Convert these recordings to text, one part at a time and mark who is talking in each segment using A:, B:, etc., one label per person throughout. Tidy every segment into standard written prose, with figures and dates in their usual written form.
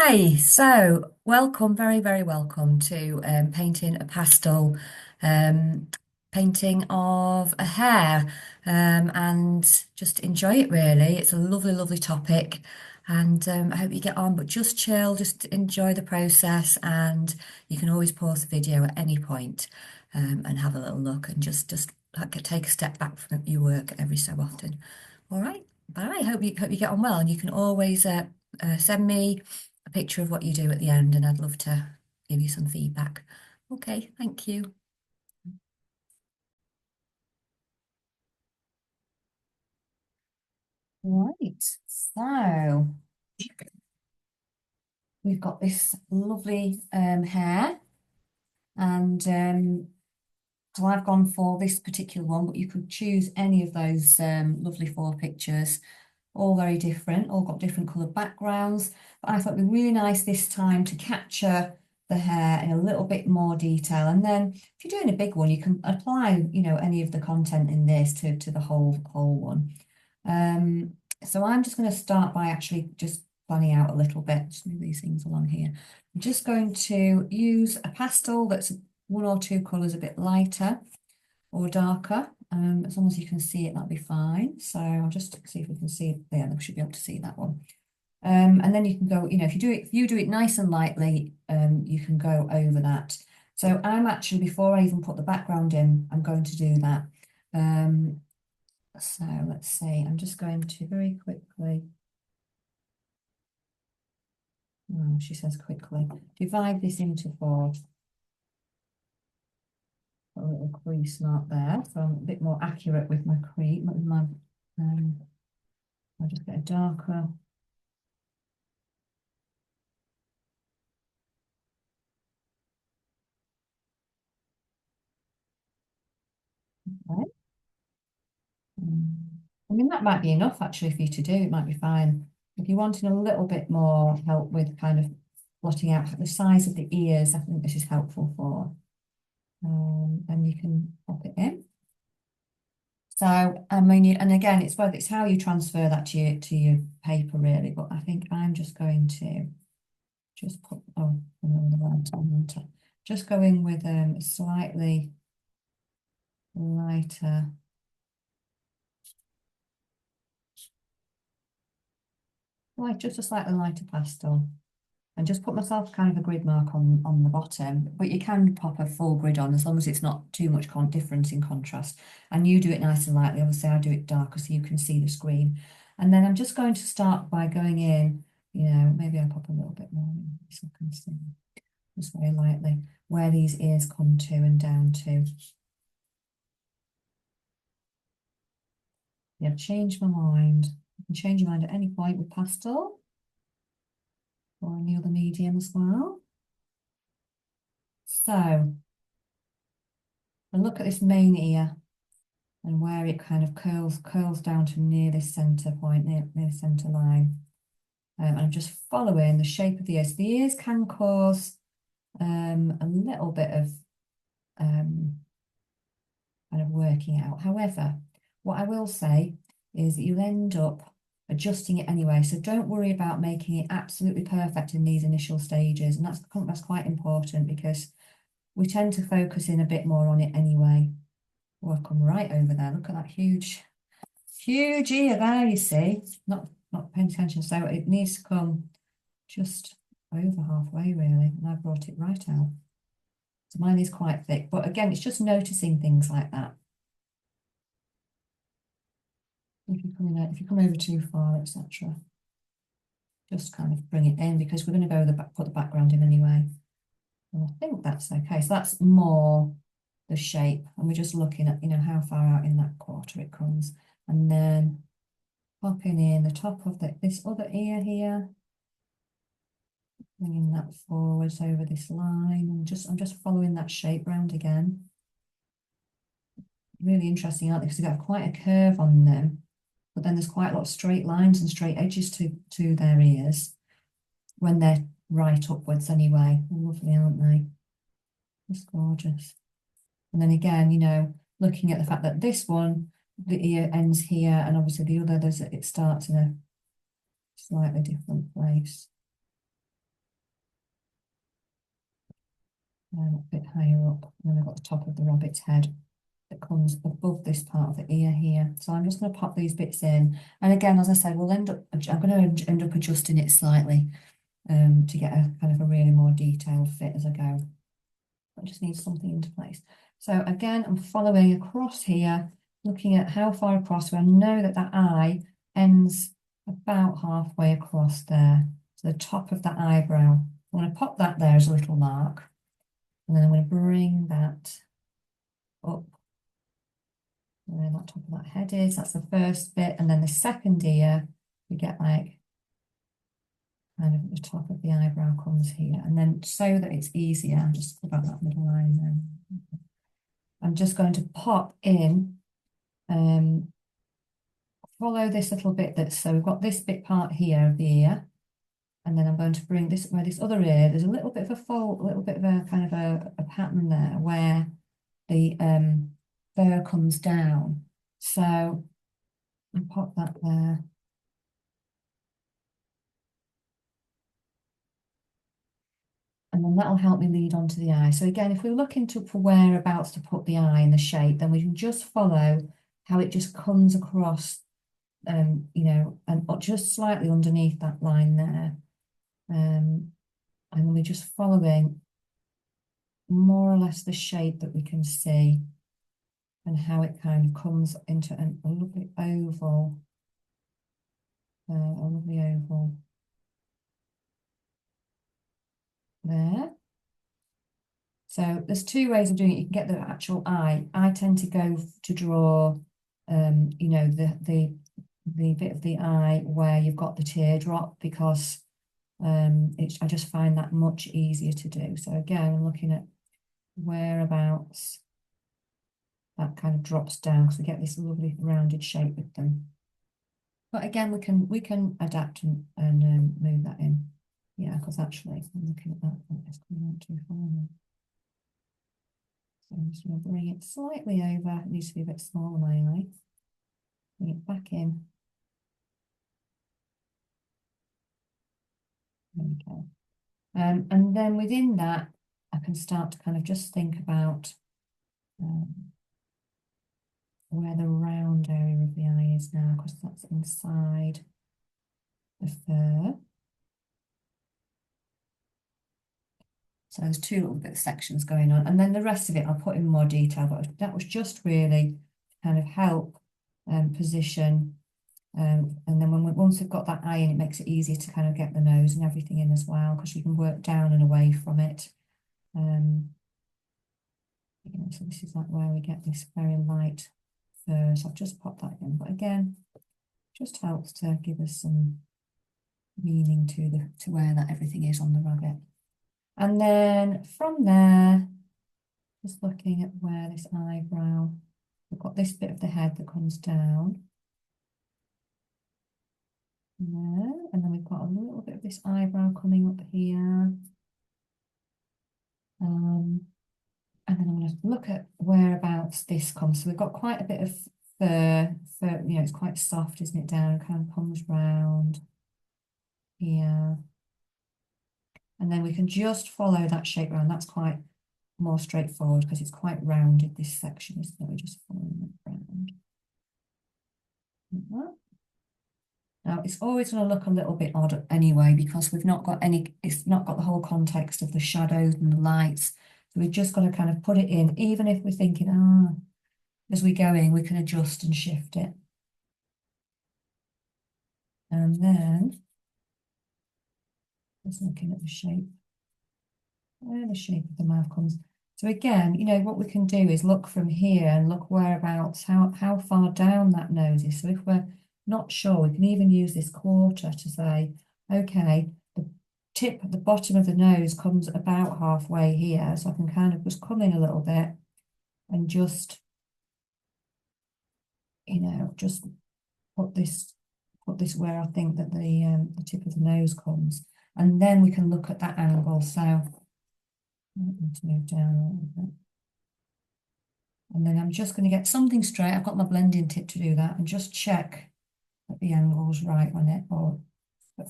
A: Hi, so welcome, very, very welcome to painting a pastel um, painting of a hare and just enjoy it really. It's a lovely, lovely topic and I hope you get on, but just chill, just enjoy the process and you can always pause the video at any point and have a little look and just like, take a step back from your work every so often. All right, bye. Hope you get on well and you can always send me a picture of what you do at the end, and I'd love to give you some feedback. Okay, thank you. Right, so we've got this lovely hair, and so I've gone for this particular one, but you could choose any of those lovely four pictures, all very different, all got different coloured backgrounds. But I thought it'd be really nice this time to capture the hair in a little bit more detail. And then if you're doing a big one, you can apply, any of the content in this to the whole one. Um, so I'm just going to start by actually just planning out a little bit, just move these things along here. I'm just going to use a pastel that's one or two colours a bit lighter or darker. As long as you can see it, that'll be fine. So I'll just see if we can see it there. We should be able to see that one. And then you can go, if you do it nice and lightly, you can go over that. So I'm actually, before I even put the background in, I'm going to do that. So let's see, I'm just going to very quickly, oh, she says quickly, divide this into four. A little crease mark there, so I'm a bit more accurate with my crease, I'll just get a darker. Right. I mean, that might be enough actually for you to do. It might be fine. If you're wanting a little bit more help with kind of blotting out the size of the ears, I think this is helpful for. And you can pop it in. So, I mean, and again, it's how you transfer that to your paper really. But I think I'm just going to just put just going with a slightly lighter. Like just a slightly lighter pastel and just put myself kind of a grid mark on the bottom, but you can pop a full grid on as long as it's not too much difference in contrast. And you do it nice and lightly. Obviously, I do it darker so you can see the screen. And then I'm just going to start by going in, maybe I'll pop a little bit more in so I can see just very lightly where these ears come to and down to. Yeah, change my mind. You can change your mind at any point with pastel or any other medium as well. So I look at this main ear and where it kind of curls down to near this centre point, near centre line. And I'm just following the shape of the ears. The ears can cause a little bit of kind of working out. However, what I will say is that you'll end up adjusting it anyway. So don't worry about making it absolutely perfect in these initial stages. And that's quite important because we tend to focus in a bit more on it anyway. Oh, I've come right over there. Look at that huge ear there, you see. Not paying attention. So it needs to come just over halfway, really. And I brought it right out. So mine is quite thick. But again, it's just noticing things like that. If you come over too far, etc. Just kind of bring it in because we're going to put the background in anyway. And I think that's okay. So that's more the shape. And we're just looking at, how far out in that quarter it comes. And then popping in the top of this other ear here. Bringing that forwards over this line. And I'm just following that shape round again. Really interesting, aren't they? Because they've got quite a curve on them. But then there's quite a lot of straight lines and straight edges to their ears when they're right upwards anyway. Lovely, aren't they? Just gorgeous. And then again, looking at the fact that this one, the ear ends here, and obviously the other, it starts in a slightly different place. a bit higher up. And then I've got the top of the rabbit's head that comes above this part of the ear here. So I'm just going to pop these bits in. And again, as I said, I'm going to end up adjusting it slightly to get a kind of a really more detailed fit as I go. I just need something into place. So again, I'm following across here, looking at how far across, so I know that that eye ends about halfway across there, to the top of that eyebrow. I'm going to pop that there as a little mark, and then I'm going to bring that up where that top of that head is. That's the first bit, and then the second ear, we get like kind of at the top of the eyebrow comes here, and then so that it's easier, I'll just put out that middle line there. I'm just going to pop in, follow this little bit that's, so we've got this bit part here of the ear, and then I'm going to bring this, where this other ear, there's a little bit of a fold, a little bit of a kind of a pattern there where the fur comes down. So I'll pop that there. And then that'll help me lead onto the eye. So again, if we're looking for whereabouts to put the eye and the shape, then we can just follow how it just comes across, you know, and just slightly underneath that line there. And then we're just following more or less the shape that we can see and how it kind of comes into a lovely oval, there. So there's two ways of doing it. You can get the actual eye. I tend to go to draw, you know, the bit of the eye where you've got the teardrop, because I just find that much easier to do. So again, I'm looking at whereabouts that kind of drops down, because we get this lovely rounded shape with them. But again, we can adapt and move that in. Yeah, because actually I'm looking at that, it's coming out too far now. So I'm just going to bring it slightly over. It needs to be a bit smaller, my eye. Bring it back in. There we go. And then within that, I can start to kind of just think about where the round area of the eye is now, because that's inside the fur. So there's two little bit of sections going on, and then the rest of it I'll put in more detail, but that was just really to kind of help position, and then once we've got that eye in, it makes it easier to kind of get the nose and everything in as well, because you can work down and away from it. You know, so this is like where we get this very light fur, so I've just popped that in, but again, just helps to give us some meaning to where that everything is on the rabbit. And then from there, just looking at where this eyebrow, we've got this bit of the head that comes down there, and then we've got a little bit of this eyebrow coming up here. And then I'm going to look at whereabouts this comes. So we've got quite a bit of fur, you know, it's quite soft, isn't it, down, kind of comes round here. And then we can just follow that shape round. That's quite more straightforward because it's quite rounded, this section, isn't it? We're just following it round. Like that. Now, it's always going to look a little bit odd anyway, because we've not got any, it's not got the whole context of the shadows and the lights. So we've just got to kind of put it in, even if we're thinking, as we're going, we can adjust and shift it. And then, just looking at the shape, where the shape of the mouth comes. So again, you know, what we can do is look from here and look whereabouts, how far down that nose is. So if we're not sure, we can even use this quarter to say, okay, the tip at the bottom of the nose comes about halfway here. So I can kind of just come in a little bit and just, you know, just put this where I think that the tip of the nose comes. And then we can look at that angle. So let's move down a little bit. And then I'm just going to get something straight. I've got my blending tip to do that, and just check that the angle's right on it, or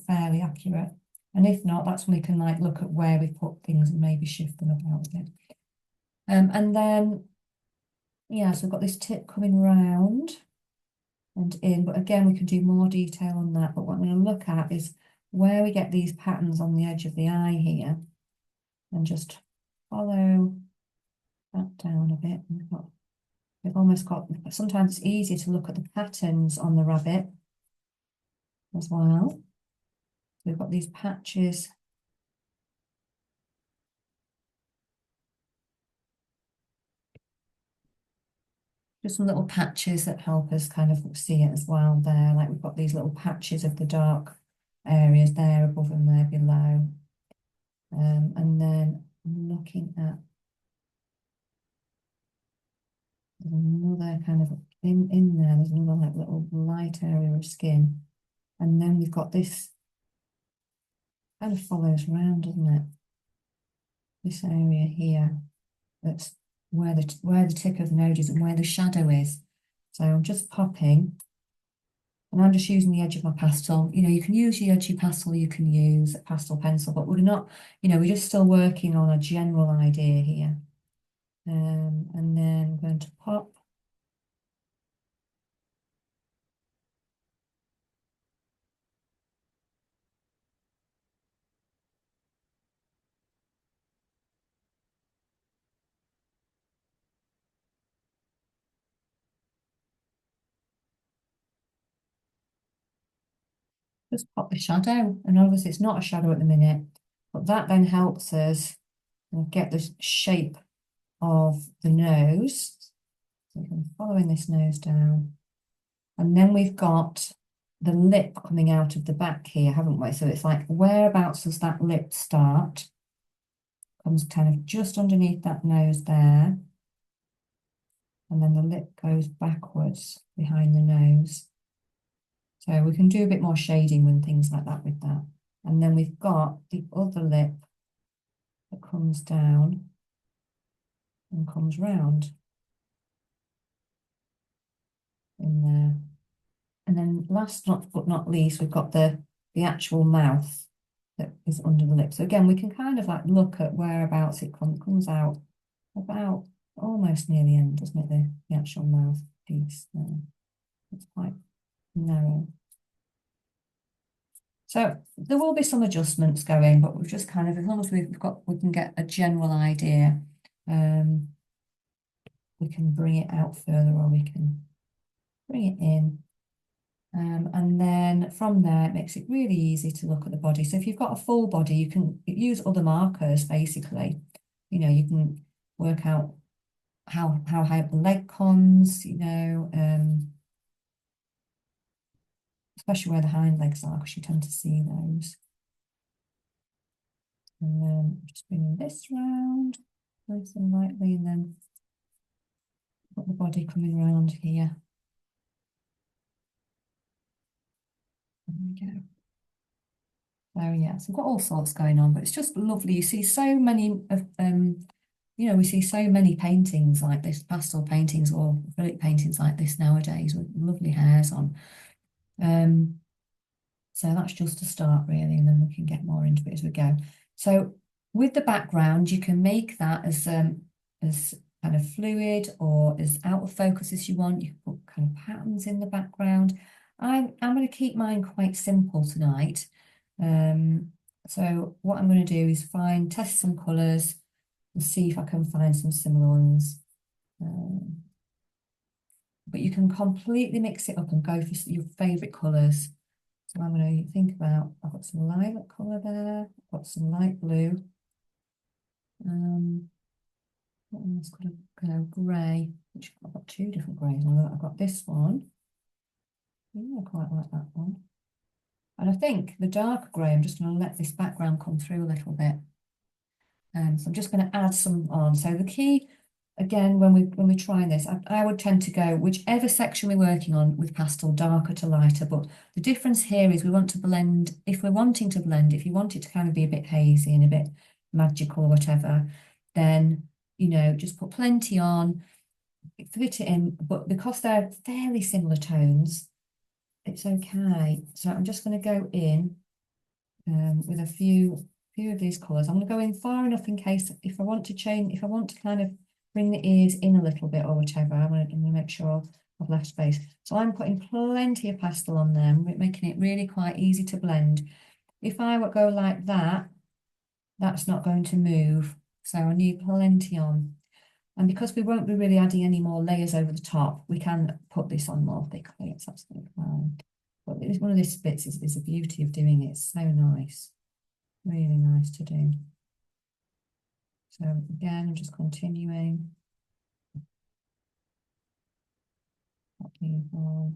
A: fairly accurate. And if not, that's when we can like look at where we put things and maybe shift them about a bit. And then, yeah, so we've got this tip coming round and in, but again, we can do more detail on that. But what I'm going to look at is where we get these patterns on the edge of the eye here and just follow that down a bit. And we've almost got, sometimes it's easier to look at the patterns on the rabbit as well. We've got these patches. Just some little patches that help us kind of see it as well there. Like we've got these little patches of the dark areas there above and there below. And then looking at another kind of in there, there's another like little light area of skin. And then we've got this kind of follows around, doesn't it? This area here, that's where the tip of the nose is and where the shadow is. So I'm just popping, and I'm just using the edge of my pastel. You know, you can use the edge of your pastel, you can use a pastel pencil, but we're not, you know, we're just still working on a general idea here. And then I'm going to pop. Just pop the shadow, and obviously it's not a shadow at the minute, but that then helps us get the shape of the nose. So I'm following this nose down, and then we've got the lip coming out of the back here, haven't we? So it's like, whereabouts does that lip start? Comes kind of just underneath that nose there, and then the lip goes backwards behind the nose. So we can do a bit more shading and things like that with that. And then we've got the other lip that comes down and comes round in there. And then last but not least, we've got the actual mouth that is under the lip. So again, we can kind of like look at whereabouts it comes out about almost near the end, doesn't it? The actual mouth piece there. It's quite narrow. So there will be some adjustments going, but we've just kind of, as long as we can get a general idea, we can bring it out further, or we can bring it in. And then from there, it makes it really easy to look at the body. So if you've got a full body, you can use other markers, basically. You know, you can work out how high up the leg comes, you know, especially where the hind legs are, because you tend to see those. And then just bringing this round nice and lightly, and then got the body coming around here. There we go. So yeah, so we've got all sorts going on, but it's just lovely. You see so many of you know, we see so many paintings like this, pastel paintings or acrylic paintings like this nowadays with lovely hairs on. So that's just a start really, and then we can get more into it as we go. So with the background, you can make that as kind of fluid or as out of focus as you want. You can put kind of patterns in the background. I'm going to keep mine quite simple tonight. So what I'm going to do is test some colours and see if I can find some similar ones. But you can completely mix it up and go for your favourite colours. So I'm going to think about, I've got some lilac colour there, I've got some light blue. What else could I go? Grey, which I've got two different greys. I've got this one. Yeah, I quite like that one. And I think the dark grey, I'm just going to let this background come through a little bit. So I'm just going to add some on. So the key, again, when we're trying this, I would tend to go whichever section we're working on with pastel, darker to lighter. But the difference here is we want to blend, if we're wanting to blend, if you want it to kind of be a bit hazy and a bit magical or whatever, then, you know, just put plenty on, fit it in. But because they're fairly similar tones, it's okay. So I'm just going to go in with a few of these colours. I'm going to go in far enough in case if I want to change, if I want to kind of bring the ears in a little bit or whatever, I'm going to make sure I've left space. So I'm putting plenty of pastel on them, making it really quite easy to blend. If I would go like that, that's not going to move. So I need plenty on. And because we won't be really adding any more layers over the top, we can put this on more thickly. It's absolutely fine. But it's one of these bits is the beauty of doing it. It's so nice. Really nice to do. So again, I'm just continuing. Beautiful.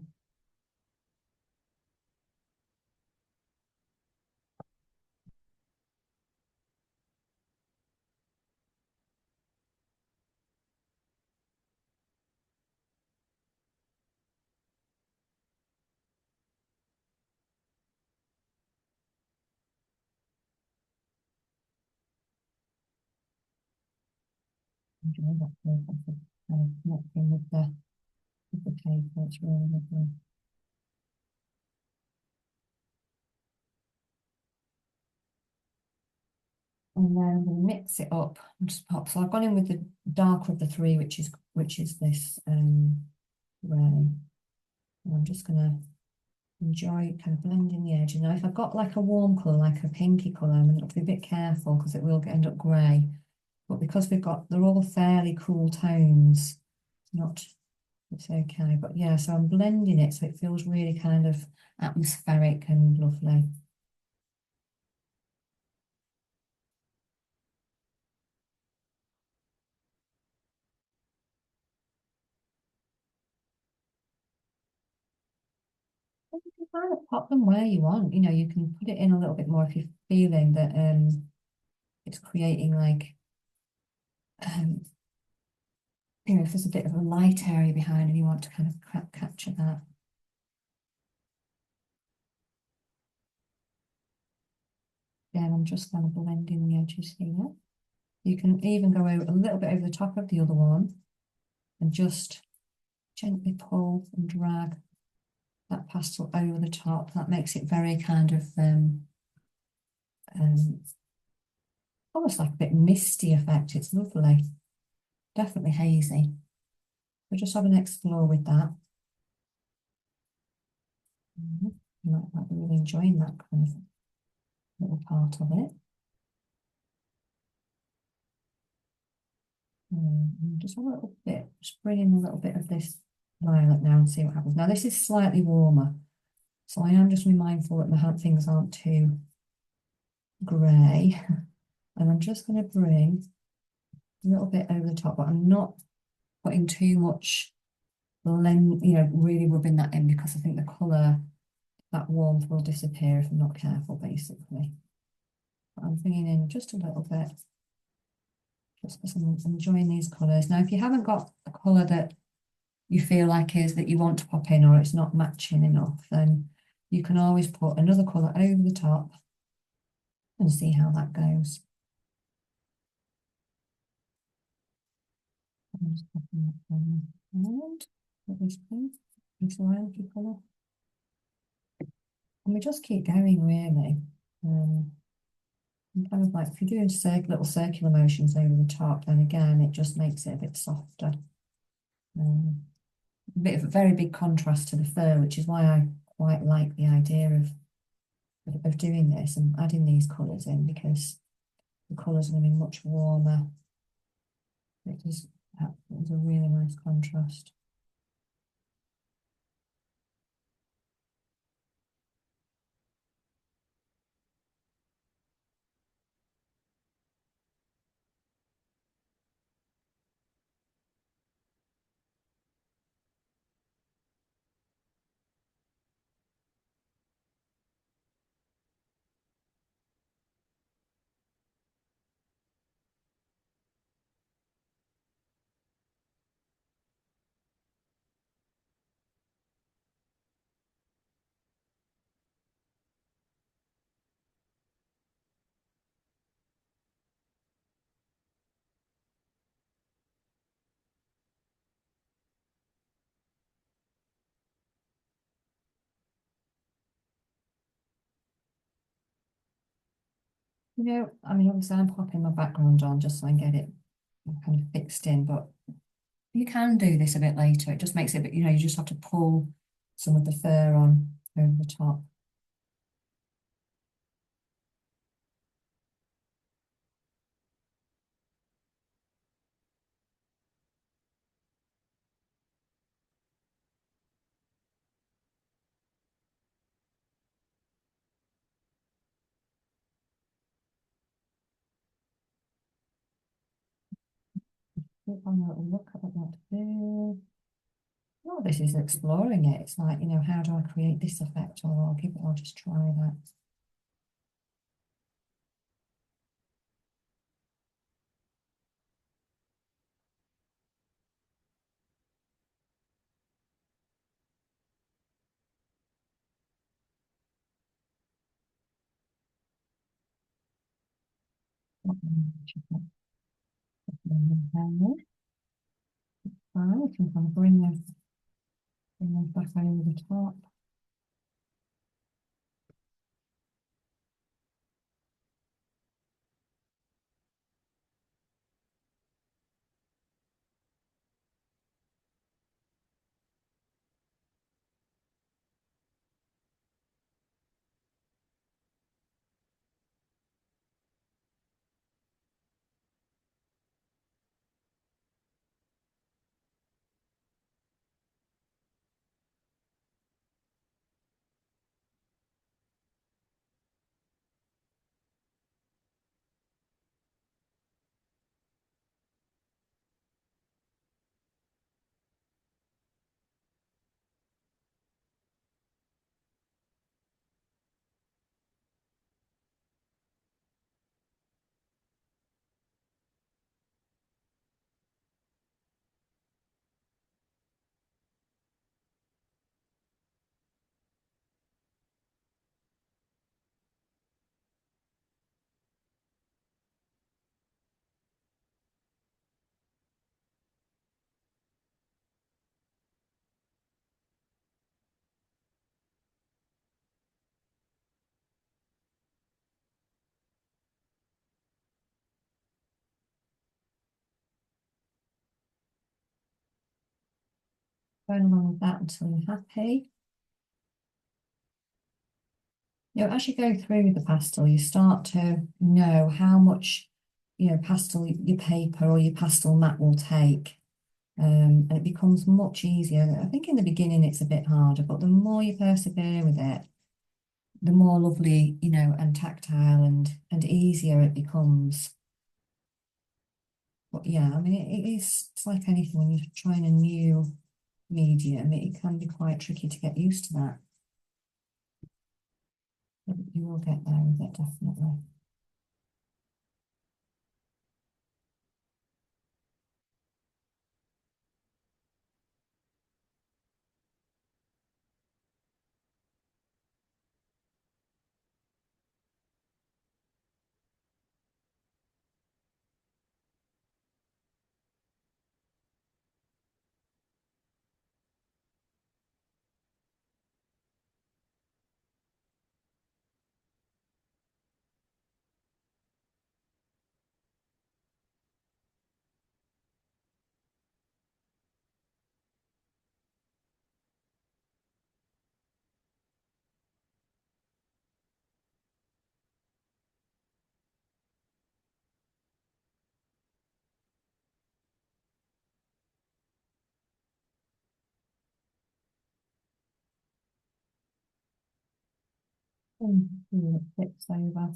A: Enjoy that perfect kind of connecting with the paper. It's really lovely. And then I'm going to mix it up and just pop. So I've gone in with the darker of the three, which is this gray. And I'm just going to enjoy kind of blending the edge. And now if I've got like a warm colour, like a pinky colour, I'm going to have to be a bit careful because it will end up grey. But because they're all fairly cool tones, it's okay. But yeah, so I'm blending it so it feels really kind of atmospheric and lovely. You can kind of pop them where you want. You know, you can put it in a little bit more if you're feeling that it's creating like if there's a bit of a light area behind and you want to kind of capture that. Again, I'm just kind of blending the edges here. You can even go a little bit over the top of the other one and just gently pull and drag that pastel over the top. That makes it very kind of almost like a bit misty effect. It's lovely. Definitely hazy. So just have an explore with that. I'm really enjoying that kind of little part of it. Just a little bit, just bring in a little bit of this violet now and see what happens. Now this is slightly warmer, so I am just being mindful that my things aren't too grey. And I'm just going to bring a little bit over the top, but I'm not putting too much blend, really rubbing that in because I think the colour, that warmth will disappear if I'm not careful, basically. But I'm bringing in just a little bit, just because I'm enjoying these colours. Now, if you haven't got a colour that you feel like is that you want to pop in or it's not matching enough, then you can always put another colour over the top and see how that goes. I'm just popping that around with this pink, this lilac colour. And we just keep going, really. And kind of like, if you're doing little circular motions over the top, then again, it just makes it a bit softer. A bit of a very big contrast to the fur, which is why I quite like the idea of doing this and adding these colours in, because the colours are going to be much warmer. It is a really nice contrast. I mean, obviously I'm popping my background on just so I can get it kind of fixed in, but you can do this a bit later. It just makes it a bit, you just have to pull some of the fur on over the top. Keep on a little look at what I want to do. Oh, this is exploring it. It's like, how do I create this effect? Or I'll just try that. Right, we can kind of bring them back over the top. Going along with that until you're happy. As you go through the pastel, you start to know how much, pastel your paper or your pastel mat will take. And it becomes much easier. I think in the beginning it's a bit harder, but the more you persevere with it, the more lovely, and tactile and easier it becomes. But yeah, I mean, it's like anything when you're trying a new medium, it can be quite tricky to get used to that. But you will get there with it, definitely. It flips over.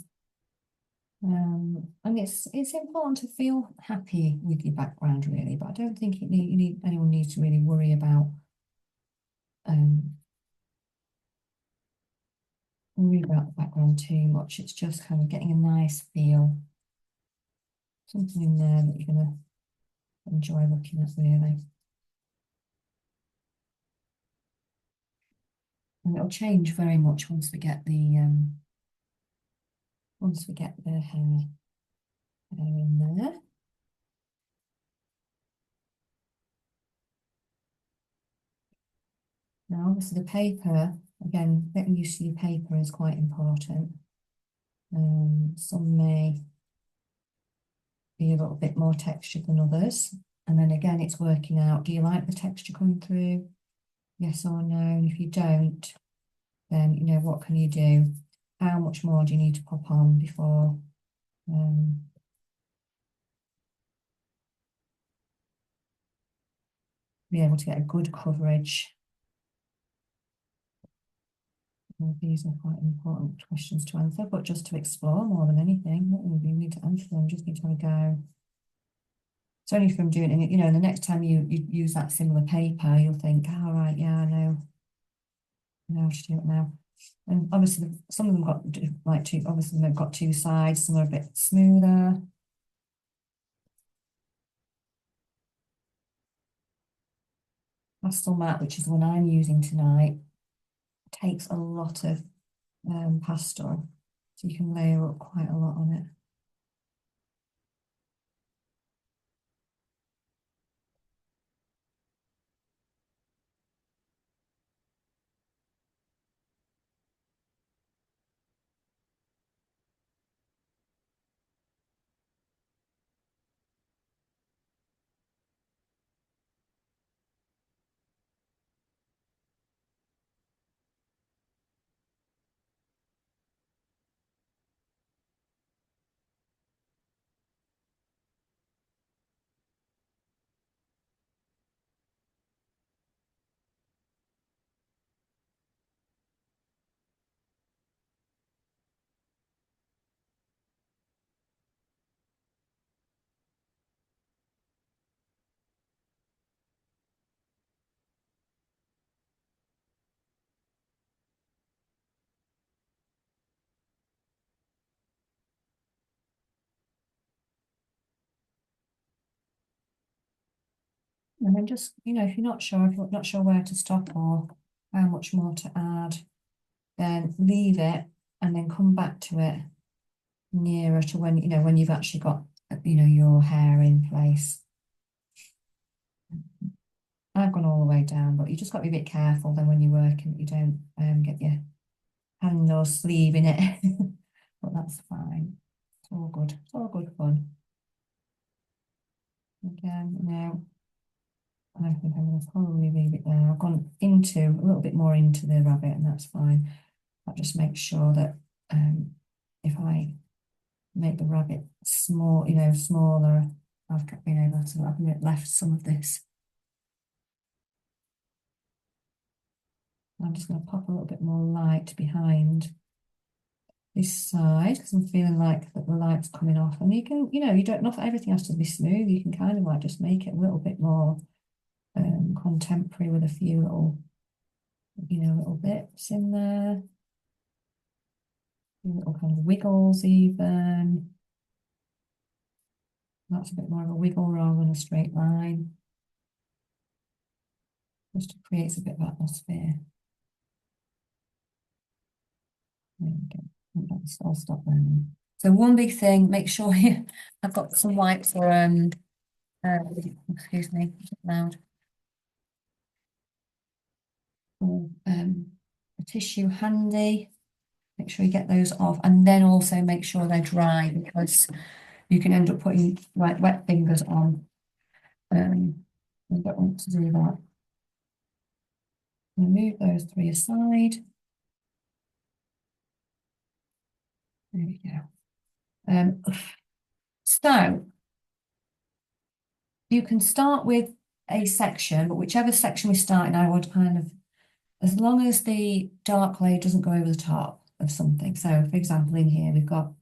A: And it's important to feel happy with your background, really, but I don't think anyone needs to really worry um the background too much. It's just kind of getting a nice feel, something in there that you're gonna enjoy looking at, really. And it'll change very much once we get the hair in there. Now, obviously, the paper, again, getting used to your paper is quite important. Some may be a little bit more textured than others. And then again, it's working out, do you like the texture coming through? Yes or no? And if you don't, then, you know, what can you do? How much more do you need to pop on before be able to get a good coverage? Well, these are quite important questions to answer, but just to explore more than anything. You need to answer them, just need to have a go. It's only from doing it, you know, the next time you use that similar paper, you'll think, all oh, right, yeah, I know how to do it now. And obviously, some of them got like two, obviously, they've got two sides, some are a bit smoother. Pastel matte, which is the one I'm using tonight, takes a lot of pastel, so you can layer up quite a lot on it. And then just, you know, if you're not sure where to stop or how much more to add, then leave it and then come back to it nearer to when, you know, when you've actually got, you know, your hair in place. I've gone all the way down, but you just got to be a bit careful then when you're working, you don't get your hand or sleeve in it. But that's fine. It's all good. It's all good fun. Again, now I think I'm going to probably leave it there. I've gone into a little bit more into the rabbit, and that's fine. That just makes sure that if I make the rabbit small, you know, smaller, I've been able to, I've left some of this. I'm just going to pop a little bit more light behind this side because I'm feeling like that the light's coming off. And you can, you know, you don't, not everything has to be smooth. You can kind of like just make it a little bit more contemporary with a few little, you know, little bits in there. Little kind of wiggles even. That's a bit more of a wiggle rather than a straight line. Just creates a bit of atmosphere. There we go. I'll stop there now. So one big thing, make sure you, I've got some wipes for excuse me, loud. A tissue handy. Make sure you get those off, and then also make sure they're dry because you can end up putting like wet fingers on. You don't want to do that. Move those three aside. There we go. So you can start with a section, but whichever section we start in, I would kind of, as long as the dark layer doesn't go over the top of something. So for example, in here, we've got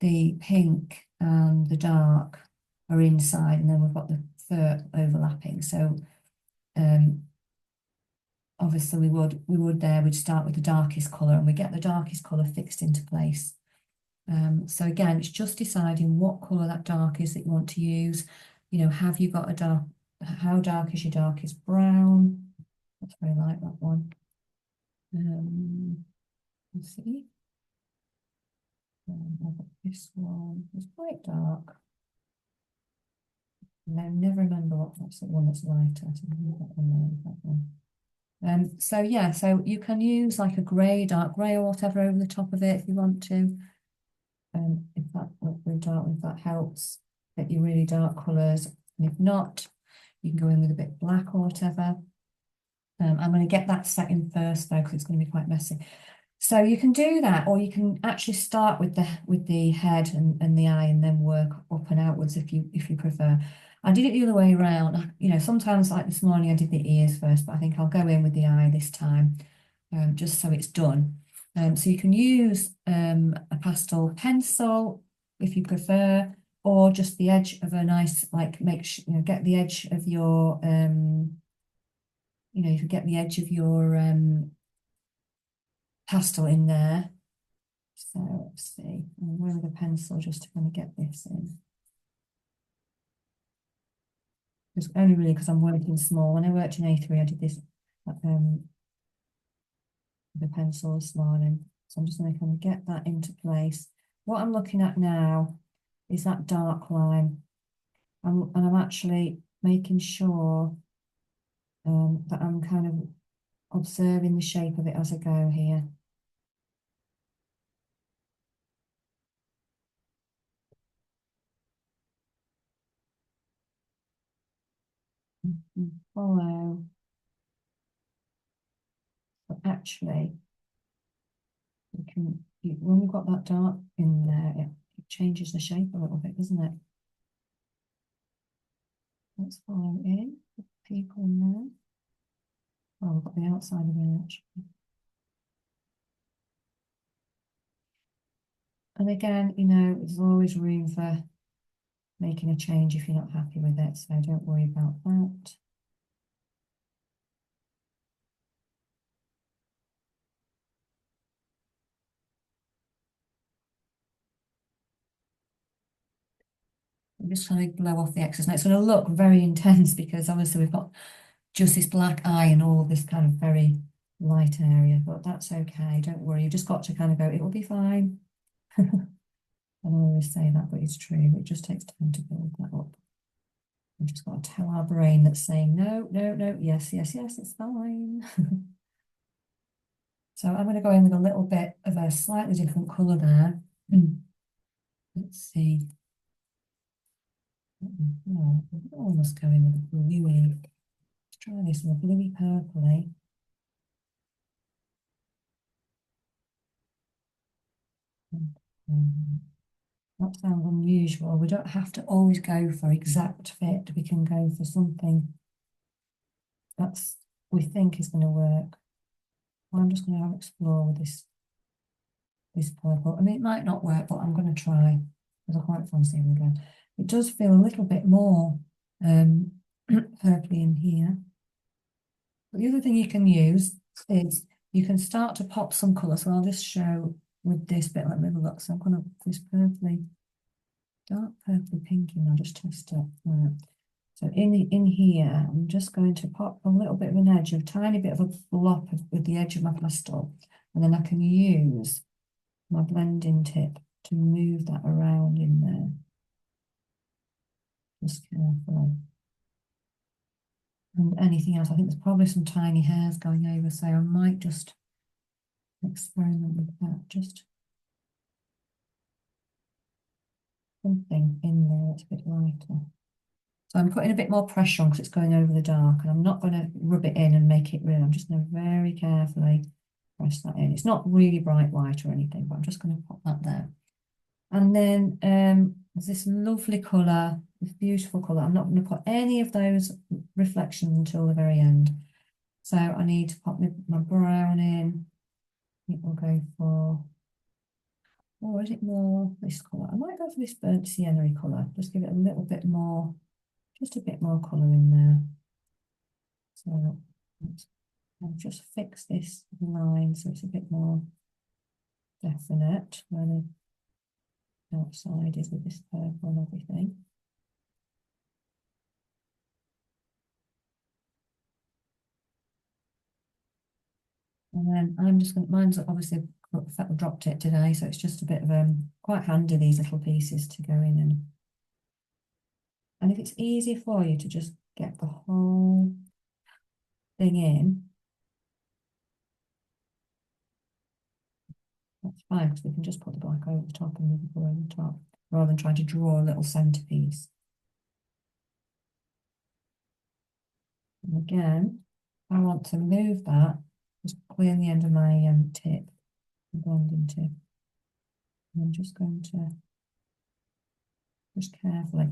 A: the pink and the dark are inside, and then we've got the fur overlapping. So obviously we'd start with the darkest colour, and we get the darkest colour fixed into place. So again, it's just deciding what colour that dark is that you want to use. You know, have you got a dark, how dark is your darkest brown? That's very light, that one. Let's see. I've got this one, it's quite dark. And I never remember what's the one that's lighter. I think that one, that one. So yeah, so you can use like a grey, dark grey or whatever over the top of it if you want to. if that really dark, if that helps, get you really dark colours. And if not, you can go in with a bit black or whatever. I'm going to get that set in first though, because it's going to be quite messy. So you can do that, or you can actually start with the head and the eye, and then work up and outwards if you prefer. I did it the other way around. You know, sometimes like this morning I did the ears first, but I think I'll go in with the eye this time, just so it's done. So you can use a pastel pencil if you prefer, or just the edge of a nice, like get the edge of your you can get the edge of your pastel in there. So let's see, I'm going with a pencil just to kind of get this in. It's only really because I'm working small. When I worked in A3, I did this with a pencil this morning. So I'm just going to kind of get that into place. What I'm looking at now is that dark line. And I'm actually making sure that I'm kind of observing the shape of it as I go here. Follow. But actually, when we've got that dark in there, it changes the shape a little bit, doesn't it? Let's follow in, put people in there. Oh, we've got the outside of the arch. And again, there's always room for making a change if you're not happy with it, so don't worry about that. I'm just trying to blow off the excess. Now it's going to look very intense because obviously we've got just this black eye and all this kind of very light area, but that's okay. Don't worry. You've just got to kind of go, it will be fine. I always say that, but it's true. It just takes time to build that up. We've just got to tell our brain that's saying, no, no, no, yes, yes, yes, it's fine. So I'm going to go in with a little bit of a slightly different colour there. Let's see. Oh, almost going with a bluey. Let's try this with a bluey purpley. That sounds unusual. We don't have to always go for exact fit. We can go for something that's we think is going to work. I'm just going to explore with this purple. I mean, it might not work, but I'm going to try because I quite fancy it again. It does feel a little bit more purpley in here. But the other thing you can use is you can start to pop some colour. So I'll just show with this bit. Let me have a look. So I'm going to put this purpley, dark purpley pink in. I'll just test it. Right. So in here, I'm just going to pop a little bit of an edge, a tiny bit of a blob with the edge of my pastel, and then I can use my blending tip to move that around in there. Just carefully. And anything else, I think there's probably some tiny hairs going over, so I might just experiment with that. Just something in there that's a bit lighter. So I'm putting a bit more pressure on because it's going over the dark, and I'm not going to rub it in and make it real. I'm just going to very carefully press that in. It's not really bright white or anything, but I'm just going to pop that there. And then there's this lovely colour, this beautiful colour. I'm not going to put any of those reflections until the very end. So I need to pop my brown in. I think we'll go for, or is it more this colour? I might go for this burnt sienna colour. Just give it a little bit more, just a bit more colour in there. So I'll just fix this line so it's a bit more definite where the outside is with this purple and everything. And then I'm just going to, mine's obviously dropped it today, so it's just a bit of quite handy, these little pieces to go in. And if it's easy for you to just get the whole thing in, That's fine, because we can just put the black over the top and move the colour over the top, rather than trying to draw a little centerpiece. And again, I want to move that, just clear the end of my tip, blending tip. And I'm just going to, just carefully,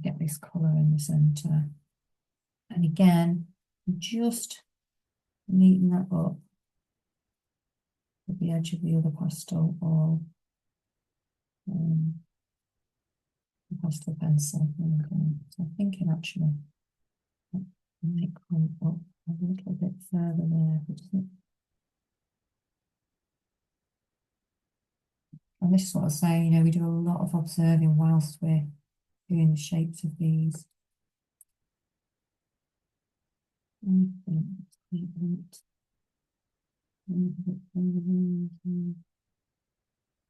A: get this colour in the centre. And again, just neaten that up with the edge of the other pastel or the pastel pencil. Okay. So I'm thinking actually that might come up a little bit further there. And this is what I was saying, you know, we do a lot of observing whilst we're doing the shapes of these. So I'm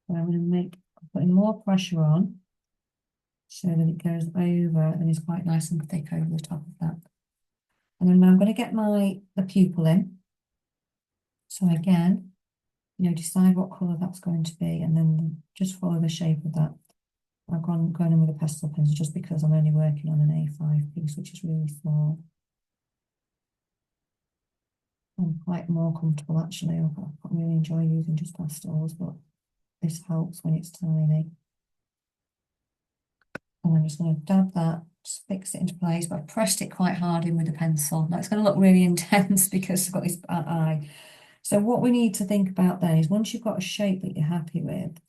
A: going to make, putting more pressure on so that it goes over and is quite nice and thick over the top of that. And then I'm going to get the pupil in. So again, you know, decide what colour that's going to be and then just follow the shape of that. I've gone in with a pastel pencil just because I'm only working on an A5 piece, which is really small. I'm quite more comfortable actually. I really enjoy using just pastels, but this helps when it's tiny. And I'm just going to dab that, just fix it into place, but I pressed it quite hard in with the pencil. Now it's going to look really intense because I've got this bad eye. So what we need to think about then is once you've got a shape that you're happy with,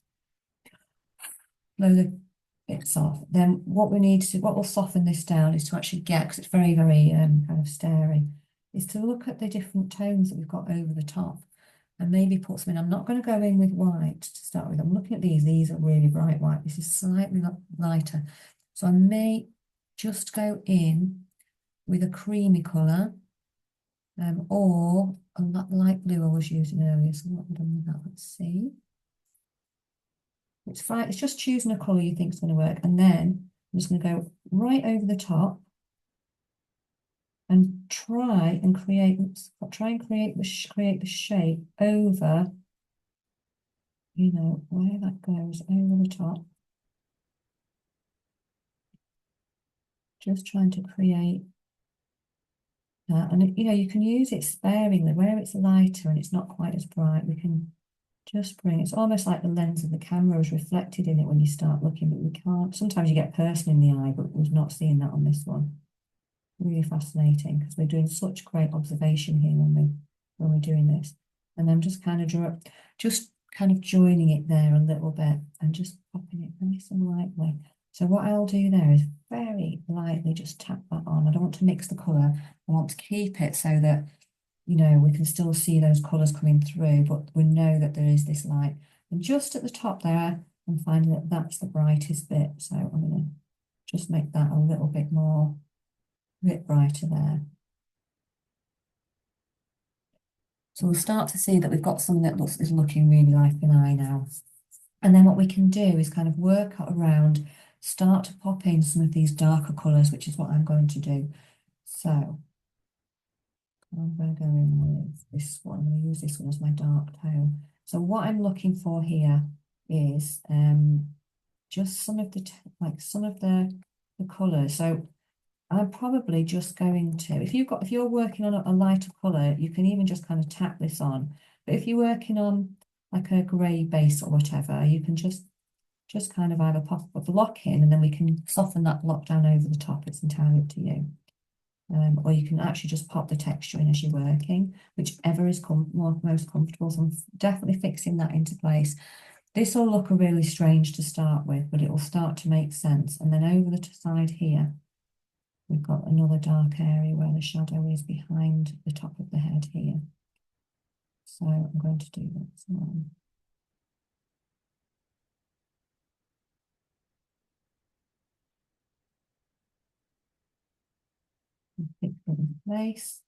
A: blow the bits off, then what will soften this down is to actually get, because it's very, very kind of starey, is to look at the different tones that we've got over the top and maybe put some in. I'm not going to go in with white to start with. I'm looking at these are really bright white. This is slightly lighter. So I may just go in with a creamy colour or a light blue I was using earlier. So what have I done with that? Let's see. It's fine. It's just choosing a colour you think is going to work. And then I'm just going to go right over the top and try and create the shape over, you know, where that goes over the top. Just trying to create that. And, you know, you can use it sparingly. Where it's lighter and it's not quite as bright, we can just bring, it's almost like the lens of the camera is reflected in it when you start looking, but we can't. Sometimes you get person in the eye, but we're not seeing that on this one. Really fascinating because we're doing such great observation here when we're doing this. And I'm just kind of joining it there a little bit and just popping it nice and lightly. So what I'll do there is very lightly just tap that on. I don't want to mix the colour. I want to keep it so that, you know, we can still see those colours coming through, but we know that there is this light. And just at the top there, I'm finding that that's the brightest bit. So I'm going to just make that a little bit brighter there. So we'll start to see that we've got something that is looking really like an eye now. And then what we can do is kind of work around, start to pop in some of these darker colours, which is what I'm going to do. So I'm going to go in with this one. I'm going to use this one as my dark tone. So what I'm looking for here is just some of the colours. So I'm probably just going to, if you're working on a lighter colour, you can even just kind of tap this on. But if you're working on like a grey base or whatever, you can just kind of either pop a block in and then we can soften that block down over the top. It's entirely up to you. Or you can actually just pop the texture in as you're working, whichever is most comfortable. So I'm definitely fixing that into place. This will look really strange to start with, but it will start to make sense. And then over the side here, we've got another dark area where the shadow is behind the top of the head here. So I'm going to do that as well. Fix it in place.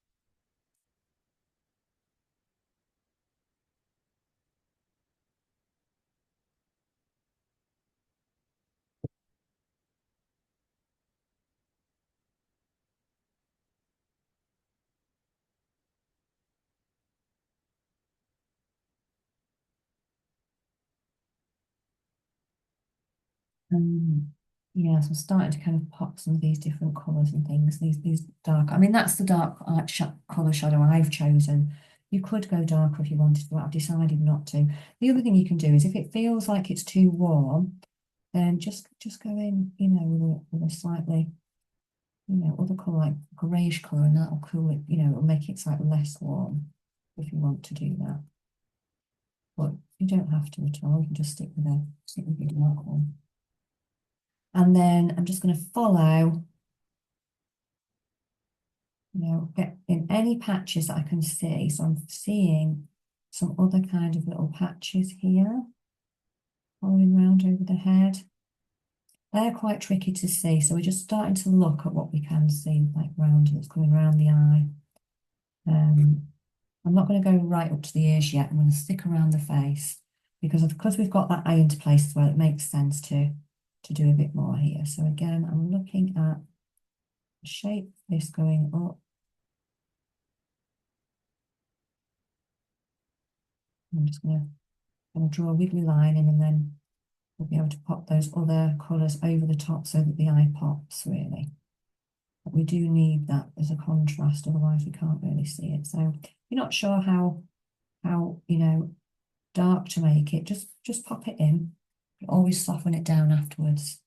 A: Um, yeah, so I'm starting to kind of pop some of these different colours and things. These dark. I mean, that's the dark sh colour shadow I've chosen. You could go darker if you wanted to, but I've decided not to. The other thing you can do is if it feels like it's too warm, then just go in, you know, with a slightly, you know, other colour like greyish colour, and that'll cool it. You know, it'll make it slightly less warm if you want to do that. But you don't have to at all. You can just stick with your dark one. And then I'm just going to follow, you know, get in any patches that I can see. So I'm seeing some other kind of little patches here, following round over the head. They're quite tricky to see. So we're just starting to look at what we can see, like round, it's coming around the eye. I'm not going to go right up to the ears yet. I'm going to stick around the face because we've got that eye into place as well, it makes sense to do a bit more here. So again, I'm looking at the shape of this going up. I'm just going to draw a wiggly line in, and then we'll be able to pop those other colours over the top so that the eye pops really. But we do need that as a contrast, otherwise we can't really see it. So if you're not sure how you know, dark to make it, just pop it in. Always soften it down afterwards.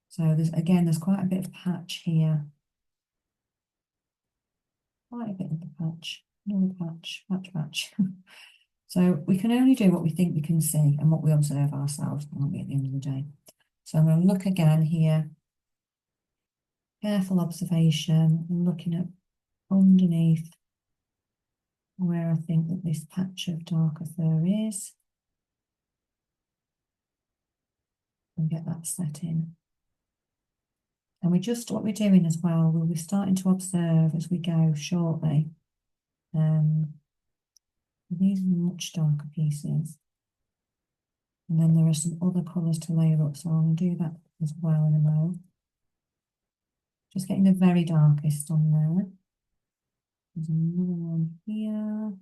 A: So there's quite a bit of patch here. Quite a bit of the patch, another patch. So we can only do what we think we can see and what we observe ourselves, aren't we, at the end of the day? So I'm going to look again here. Careful observation, looking at underneath where I think that this patch of darker fur is. And get that set in. And what we're doing as well, we'll be starting to observe as we go shortly. These are much darker pieces. And then there are some other colours to layer up, so I'll do that as well in a moment. Just getting the very darkest on there. There's another one here.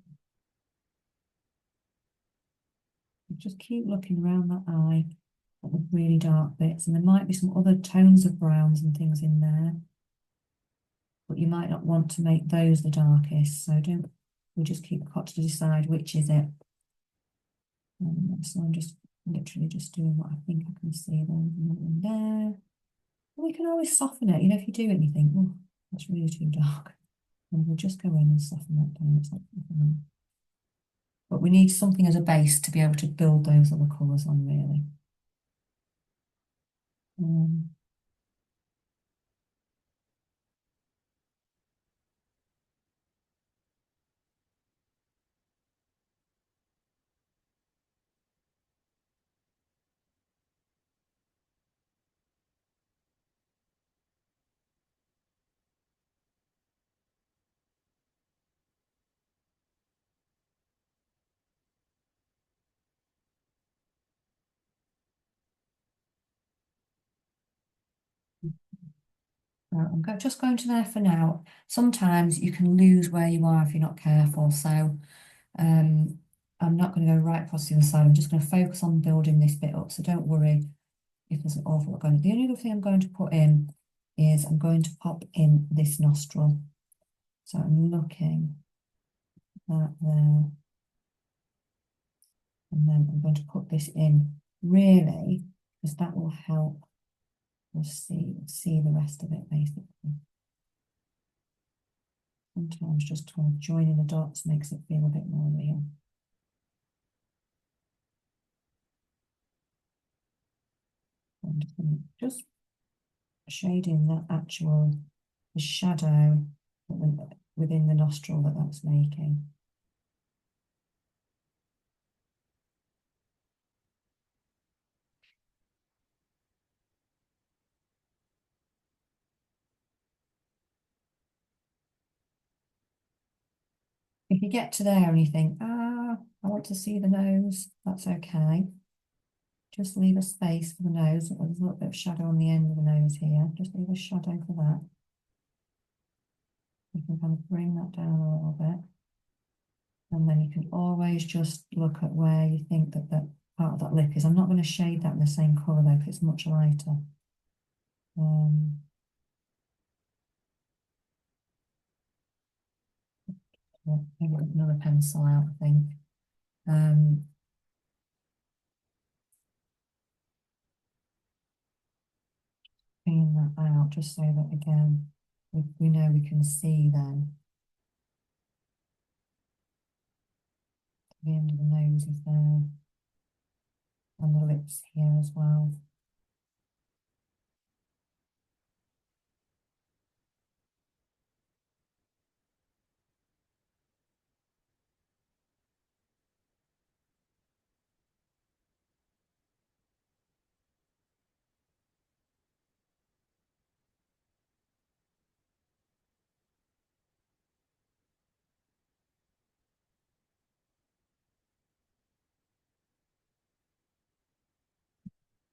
A: Just keep looking around that eye at the really dark bits, and there might be some other tones of browns and things in there, but you might not want to make those the darkest, so we'll just keep got to decide which is it. So I'm just literally just doing what I think I can see there. And there. We can always soften it, you know, if you do it and you think, oh, that's really too dark. And we'll just go in and soften that down. It's like, but we need something as a base to be able to build those other colours on, really. I'm just going to there for now. Sometimes you can lose where you are if you're not careful. So I'm not going to go right across the other side. I'm just going to focus on building this bit up. So don't worry if there's an awful lot going on. The only other thing I'm going to put in is I'm going to pop in this nostril. So I'm looking at there. And then I'm going to put this in really because that will help us see the rest of it basically. Sometimes just kind of joining the dots makes it feel a bit more real. And just shading that the shadow within the nostril that's making. If you get to there and you think, I want to see the nose, that's okay. Just leave a space for the nose. There's a little bit of shadow on the end of the nose here. Just leave a shadow for that. You can kind of bring that down a little bit. And then you can always just look at where you think that part of that lip is. I'm not going to shade that in the same colour though, because it's much lighter. Um, yeah, maybe another pencil out, I think. Um, Clean that out just so that again, we know we can see then the end of the nose is there and the lips here as well.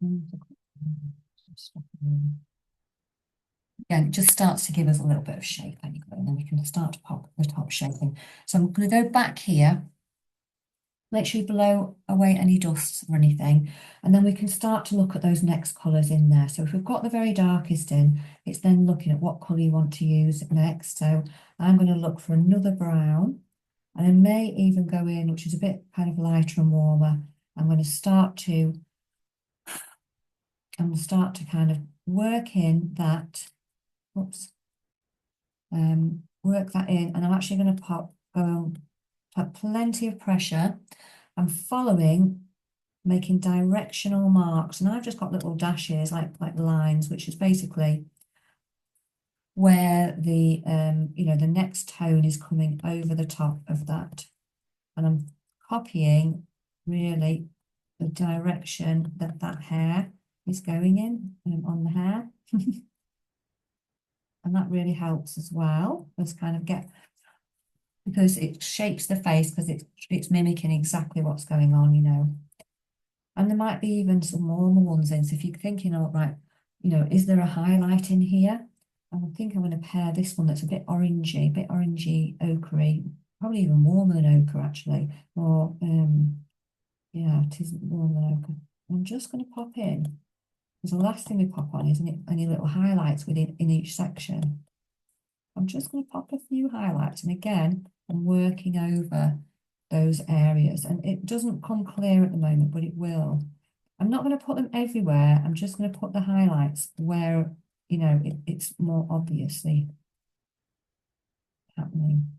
A: Again, it just starts to give us a little bit of shape anyway, and then we can start to pop the top shaping. So I'm going to go back here, make sure you blow away any dust or anything, and then we can start to look at those next colours in there. So if we've got the very darkest in, it's then looking at what colour you want to use next. So I'm going to look for another brown, and I may even go in, which is a bit kind of lighter and warmer. I'm going to start to kind of work in that, oops, work that in, and I'm actually going to put plenty of pressure. I'm following, making directional marks, and I've just got little dashes like lines, which is basically where the the next tone is coming over the top of that, and I'm copying really the direction that that hair is going in on the hair. And that really helps as well. Let's kind of get, because it shapes the face, because it's mimicking exactly what's going on, you know. And there might be even some warmer ones in. So if you're thinking, oh, right, is there a highlight in here? I think I'm going to pair this one that's a bit orangey, ochre, probably even warmer than ochre actually. Or yeah, it isn't warmer than ochre. I'm just going to pop in, because the last thing we pop on is any little highlights in each section. I'm just going to pop a few highlights, and again, I'm working over those areas, and it doesn't come clear at the moment, but it will. I'm not going to put them everywhere. I'm just going to put the highlights where, it's more obviously happening.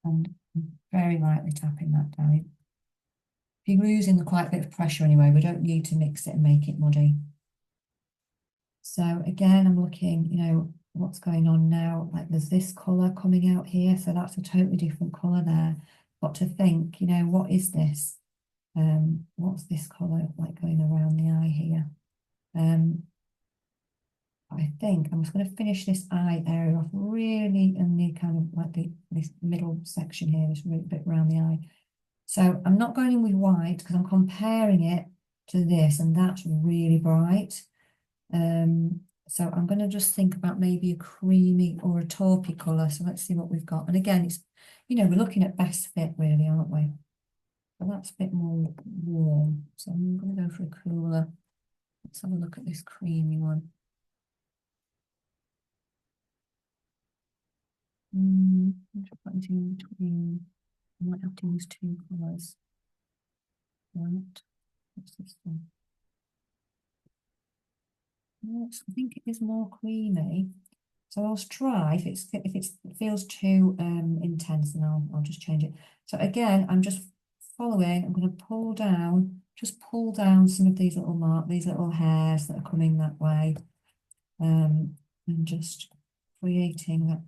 A: And I'm very lightly tapping that down. If you're using quite a bit of pressure anyway, we don't need to mix it and make it muddy. So again, I'm looking, what's going on now. Like there's this colour coming out here, so that's a totally different colour there. Got to think, what is this? What's this colour like going around the eye here? I think I'm just going to finish this eye area off really in the kind of like this middle section here, this bit around the eye. So I'm not going in with white because I'm comparing it to this, and that's really bright. So I'm going to just think about maybe a creamy or a taupey colour. So let's see what we've got. And again, it's, we're looking at best fit really, aren't we? But that's a bit more warm. So I'm going to go for a cooler. Let's have a look at this creamy one. I'm trying to between. I might have to use two colours. Right. What's this one? Yes, I think it is more creamy. So I'll try, if it feels too intense, then I'll just change it. So again, I'm just following, I'm going to just pull down some of these little hairs that are coming that way. And just creating that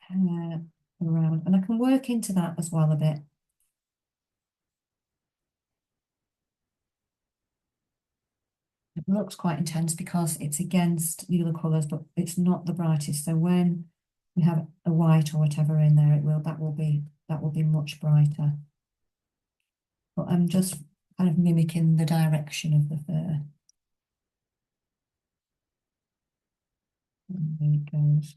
A: hair around. And I can work into that as well a bit. It looks quite intense because it's against the other colours, but it's not the brightest. So when we have a white or whatever in there, that will be much brighter. But I'm just kind of mimicking the direction of the fur. And there it goes.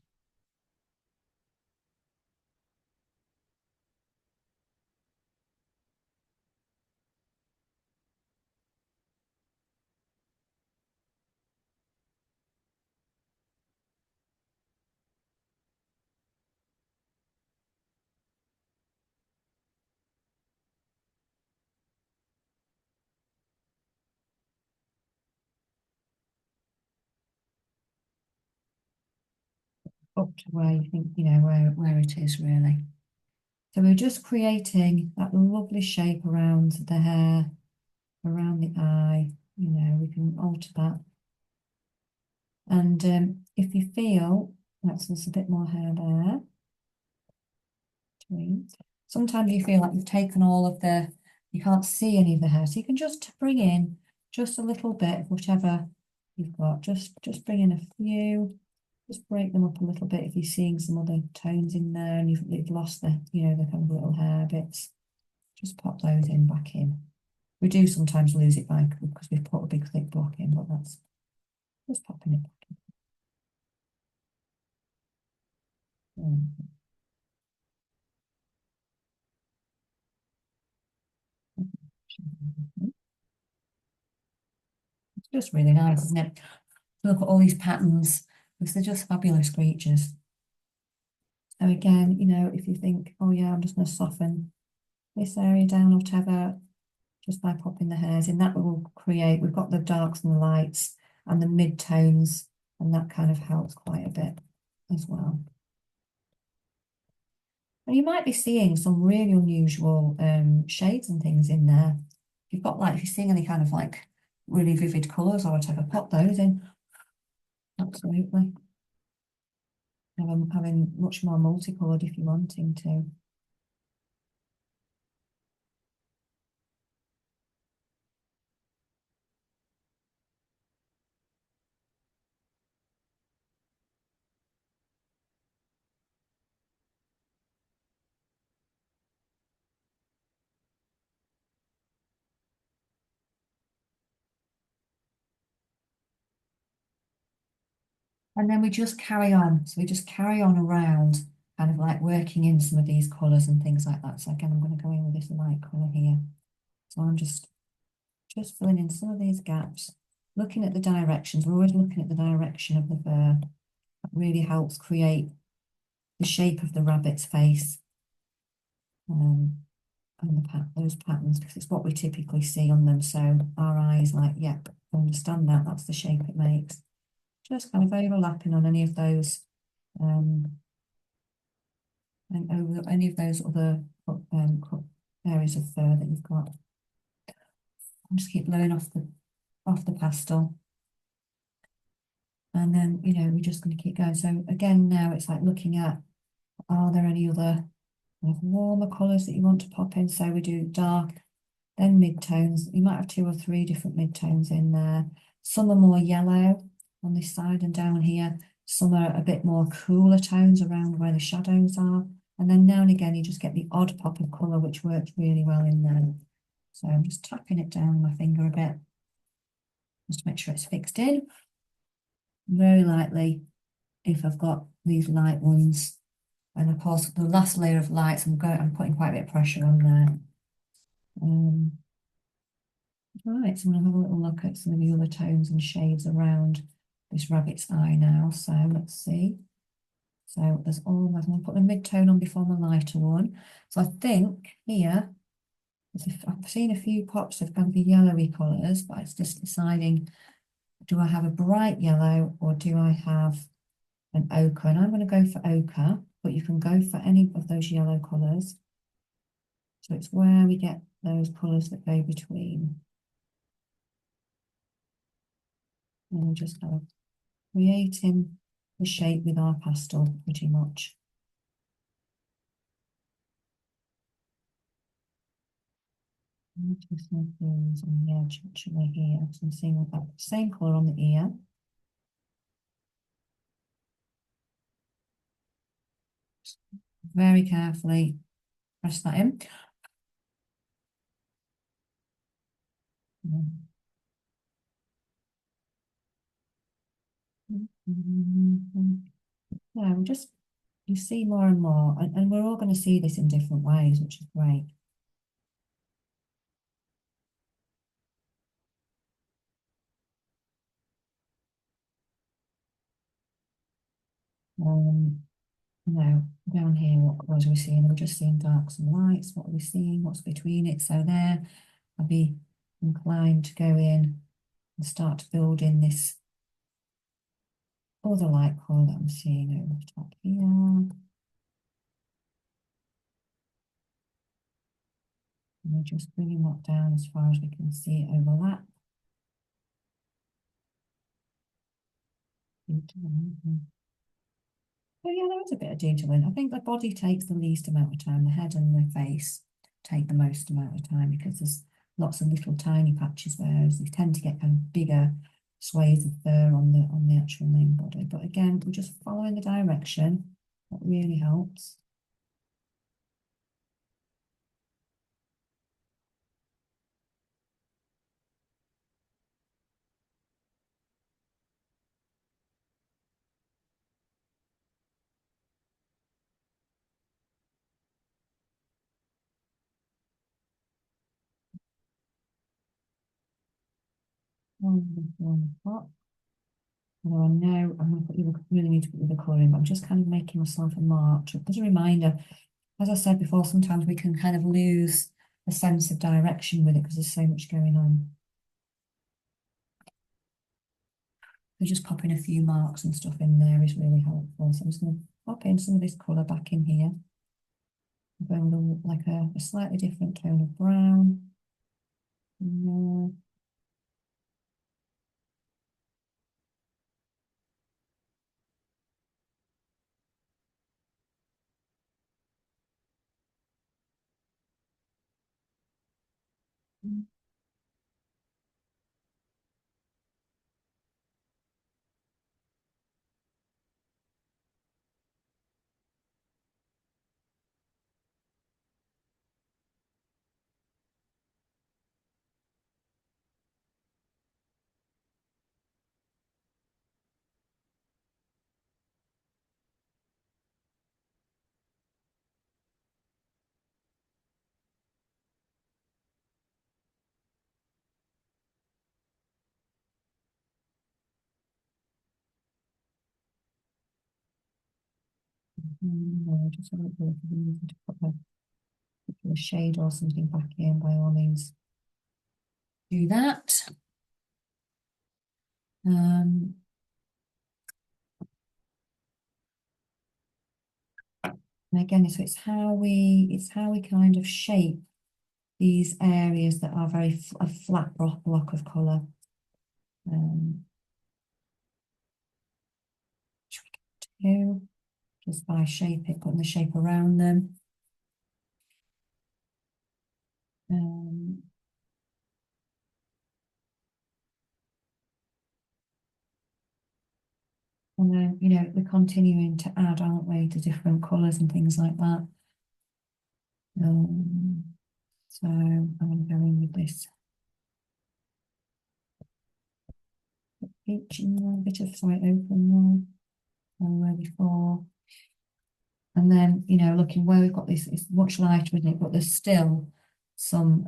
A: up to where you think, you know, where it is really. So we're just creating that lovely shape around the hair, around the eye. You know, we can alter that. And if you feel that's there's a bit more hair there, sometimes you feel like you've taken all of you can't see any of the hair, so you can just bring in just a little bit of whichever you've got. Just bring in a few. Just break them up a little bit if you're seeing some other tones in there and you've lost the, you know, the kind of little hair bits. Just pop those in back in. We do sometimes lose it back because we've put a big thick block in, but that's just popping it back in. It's just really nice, isn't it? To look at all these patterns because they're just fabulous creatures. So again, you know, if you think, oh yeah, I'm just going to soften this area down or whatever, just by popping the hairs in, that will create, we've got the darks and the lights and the mid-tones, and that kind of helps quite a bit as well. And you might be seeing some really unusual shades and things in there. If you've got like, if you're seeing any kind of like really vivid colours or whatever, pop those in. Absolutely. Having much more multicoloured if you're wanting to. And then we just carry on. So we just carry on around, kind of like working in some of these colours and things like that. So again, I'm going to go in with this light colour here. So I'm just filling in some of these gaps, looking at the directions. We're always looking at the direction of the fur. That really helps create the shape of the rabbit's face. And those patterns, because it's what we typically see on them. So our eyes like, yep, understand that. That's the shape it makes. Just kind of overlapping on any of those, and over any of those other areas of fur that you've got. I'll just keep blowing off the pastel. And then, you know, we're just going to keep going. So again, now it's like looking at, are there any other kind of warmer colours that you want to pop in? So we do dark, then mid-tones. You might have 2 or 3 different mid-tones in there. Some are more yellow on this side and down here. Some are a bit more cooler tones around where the shadows are. And then now and again, you just get the odd pop of colour, which works really well in there. So I'm just tapping it down with my finger a bit, just to make sure it's fixed in. Very lightly, if I've got these light ones. And of course, the last layer of lights, I'm putting quite a bit of pressure on there. Right, so I'm going to have a little look at some of the other tones and shades around this rabbit's eye now. So let's see. So I'm going to put the mid-tone on before my lighter one. So I think here, I've seen a few pops of kind of the yellowy colours, but it's just deciding, do I have a bright yellow or do I have an ochre? And I'm going to go for ochre, but you can go for any of those yellow colours. So it's where we get those colours that go between. And we're just kind of creating the shape with our pastel pretty much. Just some things on the edge actually here. So I'm seeing that same colour on the ear. Very carefully press that in. Yeah, you see more and more, and we're all going to see this in different ways, which is great. Down here, what colours are we seeing? We're just seeing darks and lights. What are we seeing? What's between it? So there, I'd be inclined to go in and start building this other light colour that I'm seeing over the top here. And we're just bringing that down as far as we can see it overlap. Oh yeah, there is a bit of detailing. I think the body takes the least amount of time. The head and the face take the most amount of time because there's lots of little tiny patches there. As you tend to get kind of bigger swathes of fur on the actual main body. But again, we're just following the direction. That really helps. One top. Although I know I'm going to put really need to put the colour in, but I'm just kind of making myself a mark. As a reminder, as I said before, sometimes we can kind of lose a sense of direction with it because there's so much going on. So just popping a few marks and stuff in there is really helpful. So I'm just going to pop in some of this colour back in here. I'm going with like a slightly different tone of brown. And just a little bit, if you need to put a shade or something back in, by all means, do that. And again, so it's how we kind of shape these areas that are very a flat block of colour. Just by putting the shape around them. And then, we're continuing to add, aren't we, to different colours and things like that. So I'm going to go in with this peach in there, a bit of slight open there, where before. And then, looking where we've got this, it's much lighter, isn't it? But there's still some,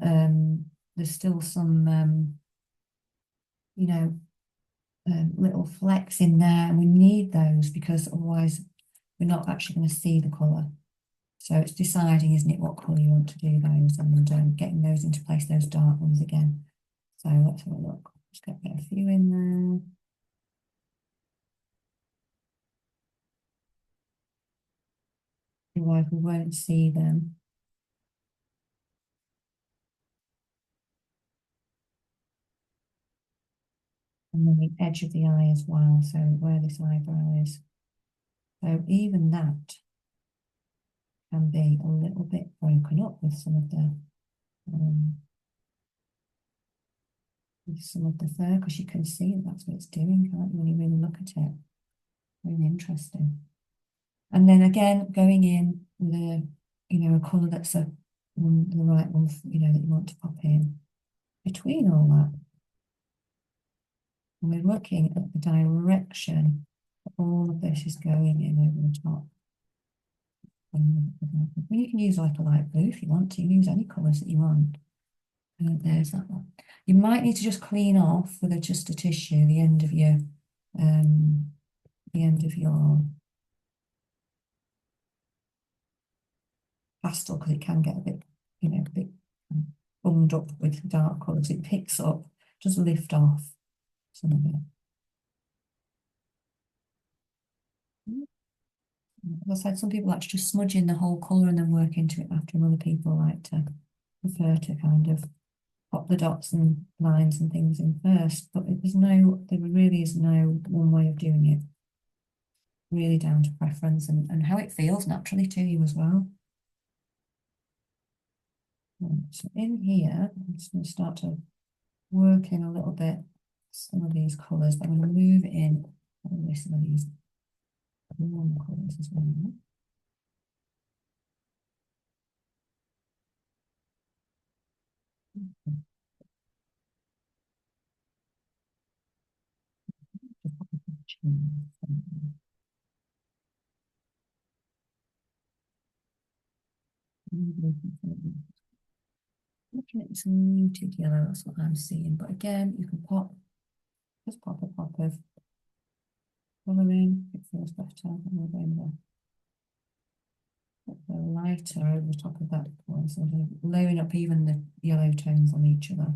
A: little flecks in there, and we need those because otherwise we're not actually going to see the colour. So it's deciding, isn't it, what colour you want to do those, and getting those into place, those dark ones again. So let's have a look. Just get a few in there. Otherwise we won't see them. And then the edge of the eye as well, so where this eyebrow is. So even that can be a little bit broken up with some of the fur, because you can see that's what it's doing, can't you, when you really look at it. Really interesting. And then again, going in with a colour that's the right one, that you want to pop in between all that. And we're looking at the direction that all of this is going in over the top. You can use like a light blue if you want to. You can use any colours that you want. And there's that one. You might need to just clean off with just a tissue the end of your pastel, because it can get a bit, a bit bunged up with dark colours. It picks up, just lift off some of it. As I said, some people like to just smudge in the whole colour and then work into it after, and other people like to prefer to kind of pop the dots and lines and things in first. But there really is no one way of doing it. Really down to preference and how it feels naturally to you as well. Right, so in here, I'm just going to start to work in a little bit some of these colours. I'm going to move in some of these warm colours as well. Looking at some muted yellow, that's what I'm seeing. But again, you can just pop a pop of colour in. It feels better. And we're going the lighter over the top of that one, sort of layering up even the yellow tones on each other.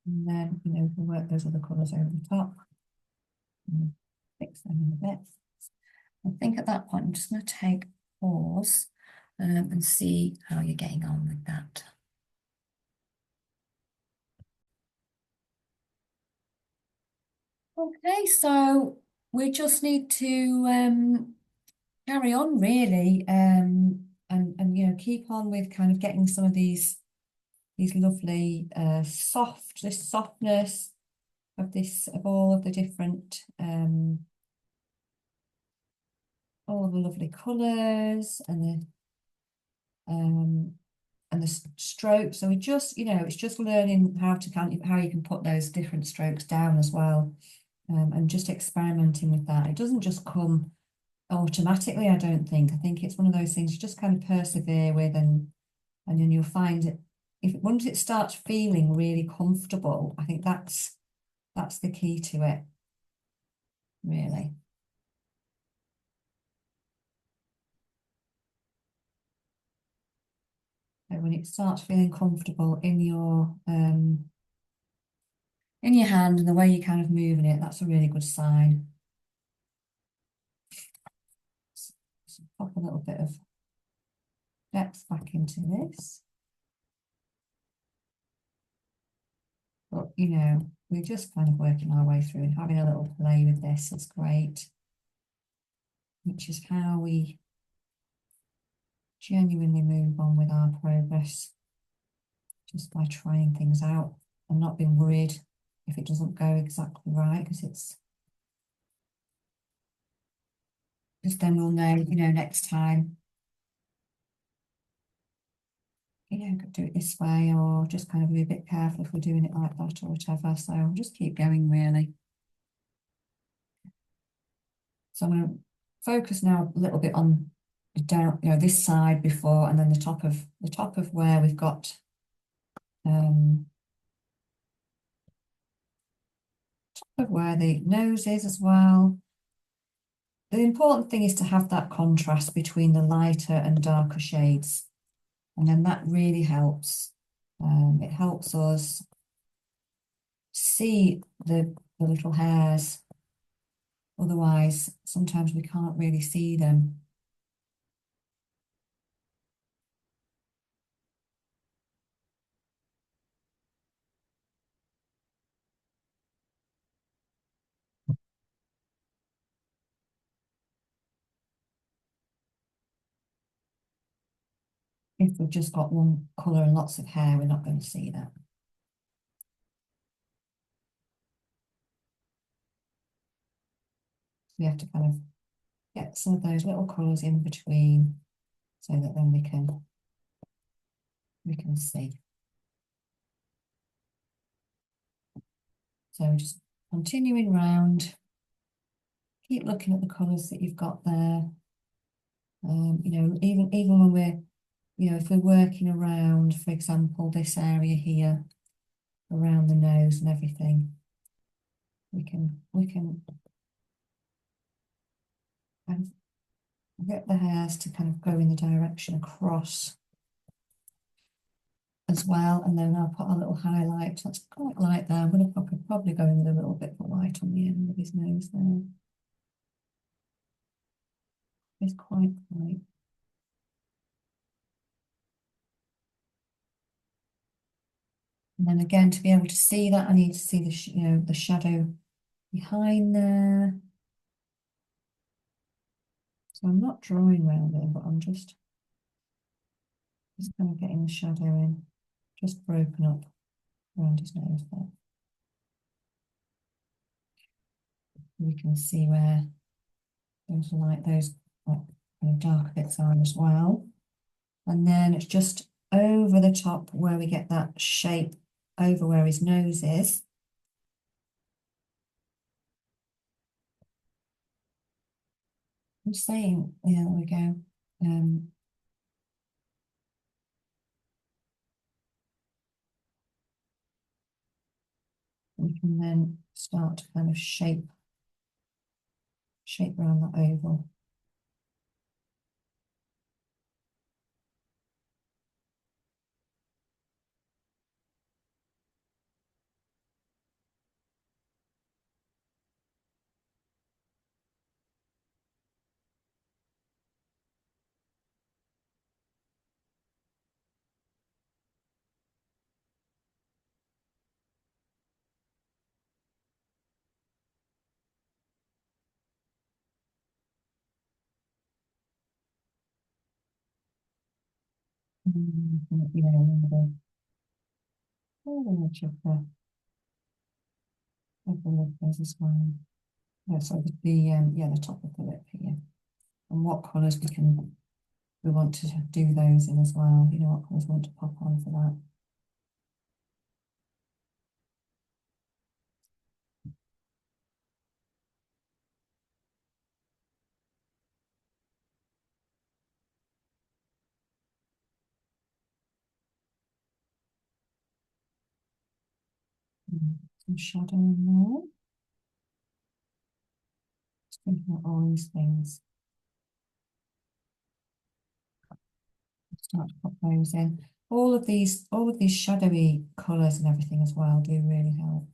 A: And then, we can work those other colours over the top and fix them in a bit. I think at that point, I'm just going to take a pause and see how you're getting on with that. Okay, so we just need to carry on really, and keep on with kind of getting some of these lovely this softness of all of the different all of the lovely colours and the strokes. So we just, it's just learning how you can put those different strokes down as well, and just experimenting with that. It doesn't just come automatically, I don't think. I think it's one of those things you just kind of persevere with, and then you'll find it once it starts feeling really comfortable. I think that's the key to it, really. So when it starts feeling comfortable in your hand and the way you're kind of moving it, that's a really good sign. So pop a little bit of depth back into this. But, we're just kind of working our way through and having a little play with this. It's great, which is how we genuinely move on with our progress, just by trying things out and not being worried if it doesn't go exactly right, because it's just then we'll know, next time, do it this way, or just kind of be a bit careful if we're doing it like that or whatever. So I'll just keep going really. So I'm going to focus now a little bit on down, this side before, and then the top of where we've got top of where the nose is as well. The important thing is to have that contrast between the lighter and darker shades, and then that really helps. It helps us see the little hairs. Otherwise, sometimes we can't really see them. If we've just got one colour and lots of hair, we're not going to see that. We have to kind of get some of those little colours in between so that then we can see. So just continuing round, keep looking at the colours that you've got there. Even when we're, if we're working around, for example, this area here, around the nose and everything, we can kind of get the hairs to kind of go in the direction across as well, and then I'll put a little highlight. That's quite light there. I'm going to probably go in with a little bit of white on the end of his nose there. It's quite light. And then again, to be able to see that, I need to see the the shadow behind there. So I'm not drawing around it, but I'm just kind of getting the shadow in, just broken up around his nose there. We can see where those kind of dark bits are as well. And then it's just over the top where we get that shape over where his nose is. I'm saying, yeah, there we go. We can then start to kind of shape around that oval. You know, the edge of the lip as well. Yeah, so the top of the lip here. And what colours we want to do those in as well. You know, what colours we want to pop on for that. Some shadow in there. Just thinking about all these things. Start to pop those in. All of these shadowy colours and everything as well do really help.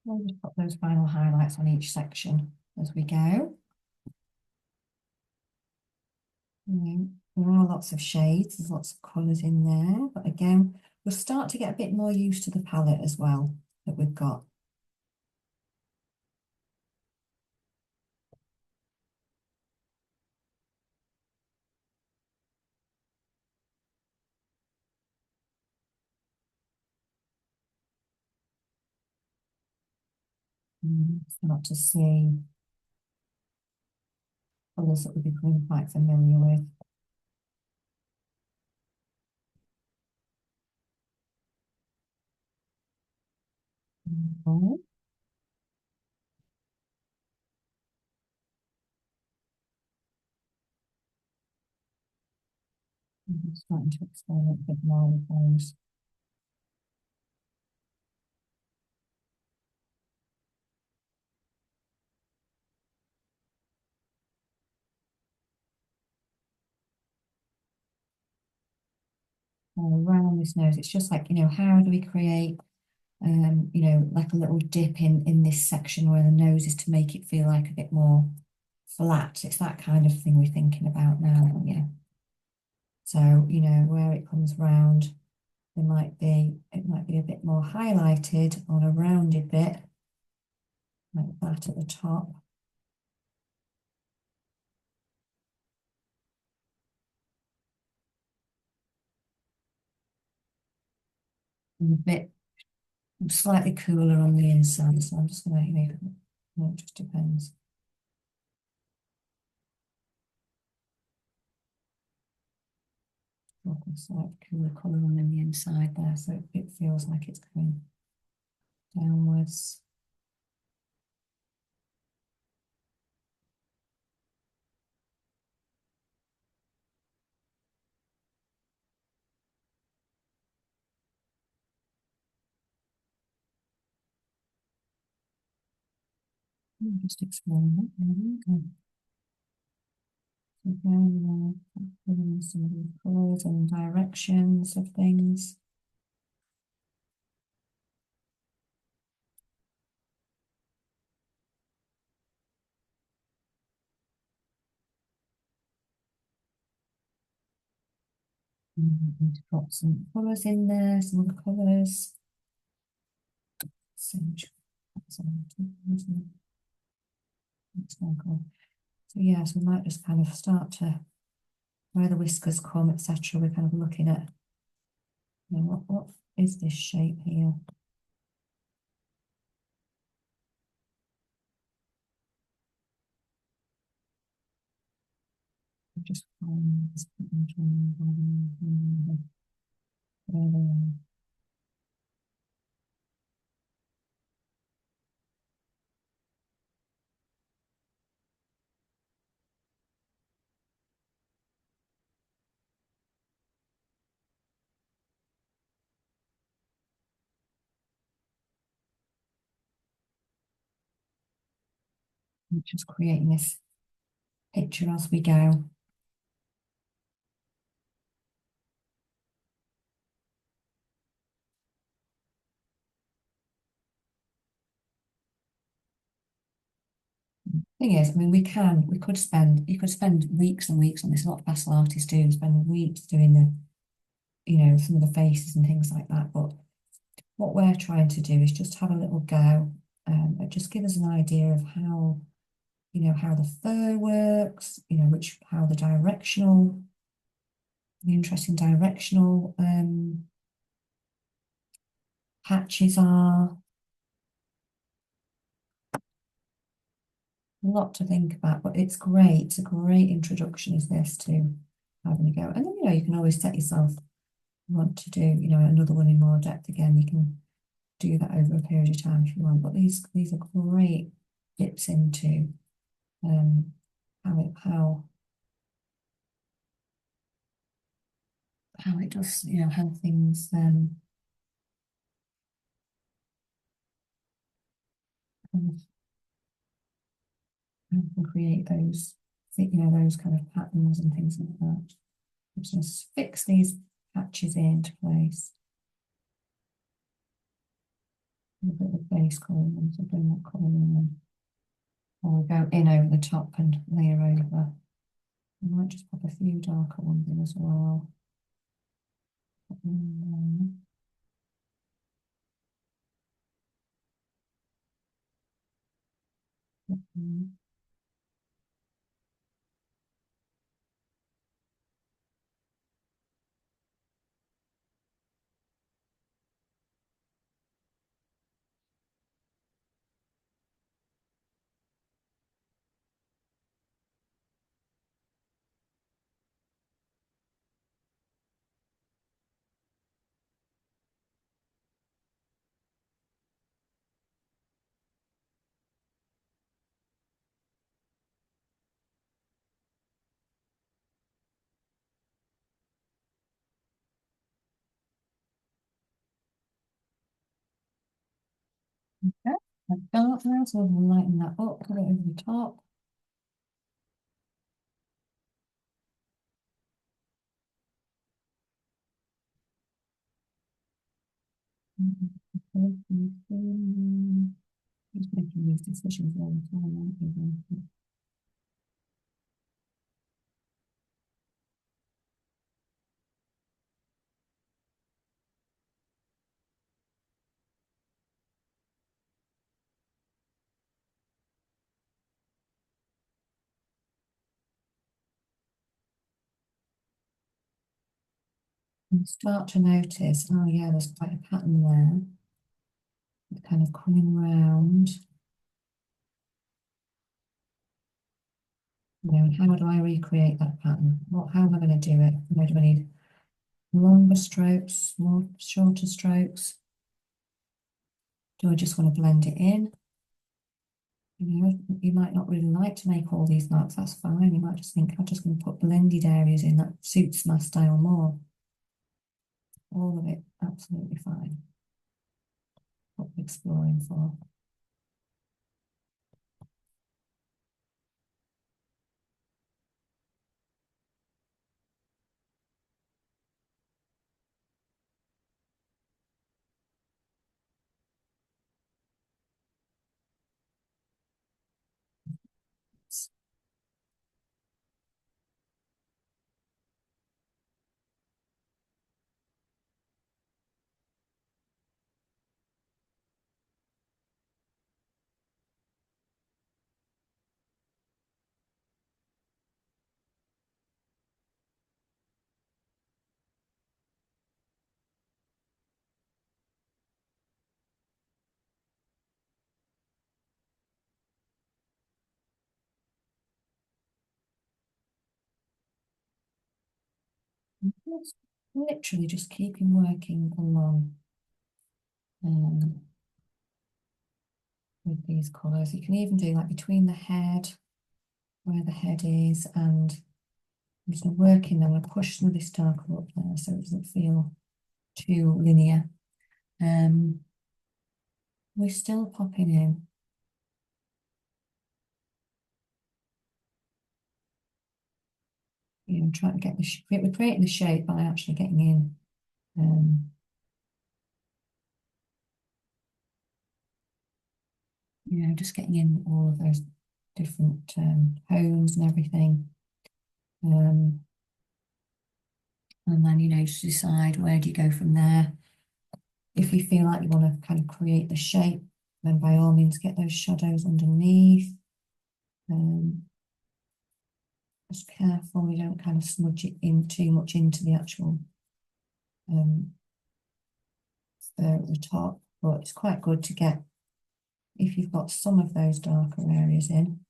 A: We'll just put those final highlights on each section as we go. There are lots of shades, there's lots of colours in there, but again, we'll start to get a bit more used to the palette as well that we've got. Start to see colours that we're becoming quite familiar with. Okay. I'm starting to experiment a bit more with those. Around this nose, it's just like, how do we create, like a little dip in this section where the nose is to make it feel like a bit more flat. It's that kind of thing we're thinking about now, yeah. So, where it comes round, it might be a bit more highlighted on a rounded bit, like that at the top. and a bit slightly cooler on the inside. So I'm just going to make it, well, it just depends. Drop a slight cooler colour on the inside there, so it feels like it's going downwards. Just exploring that. There we go. So again, some of the colours and directions of things. Going to put some colours in there, some other colours. Sage. So yeah, so we might just kind of start to where the whiskers come, etc. We're kind of looking at, you know, what is this shape here? Just just creating this picture as we go. Thing is, I mean, you could spend weeks and weeks on this. A lot of pastel artists do spend weeks doing the, you know, some of the faces and things like that. But what we're trying to do is just have a little go, and just give us an idea of how, you know, how the fur works, you know, how the interesting directional patches are. A lot to think about, but it's great. It's a great introduction, is this, to having a go. And then, you know, you can always set yourself, you want to do, you know, another one in more depth again. You can do that over a period of time if you want. But these are great dips into um, how it does, you know, how things kind of how can create those, you know, those kind of patterns and things like that. Just fix these patches into place. A bit of the base colour, so bring that colour in, or go in over the top and layer over. I might just pop a few darker ones in as well. Okay, I've dark now, so I'll lighten that up, put it over the top. Just making these decisions all the time, aren't you? You start to notice, oh yeah, there's quite a pattern there. It's kind of coming round. You know, how do I recreate that pattern? How am I going to do it? You know, do I need longer strokes, more shorter strokes? Do I just want to blend it in? You know, you might not really like to make all these marks, that's fine. You might just think, I'm just going to put blended areas in that suits my style more. All of it, absolutely fine. What we're exploring for. Just literally just keeping working along um, with these colours. You can even do like between the head, where the head is, and I'm just working. I'm going to push some of this darker up there so it doesn't feel too linear. We're still popping in. You know, trying to get we're creating the shape by actually getting in. You know, just getting in all of those different tones and everything. And then, you know, just decide where do you go from there. If you feel like you want to kind of create the shape, then by all means get those shadows underneath. Just careful you don't kind of smudge it in too much into the actual fur at the top, but it's quite good to get, if you've got some of those darker areas in.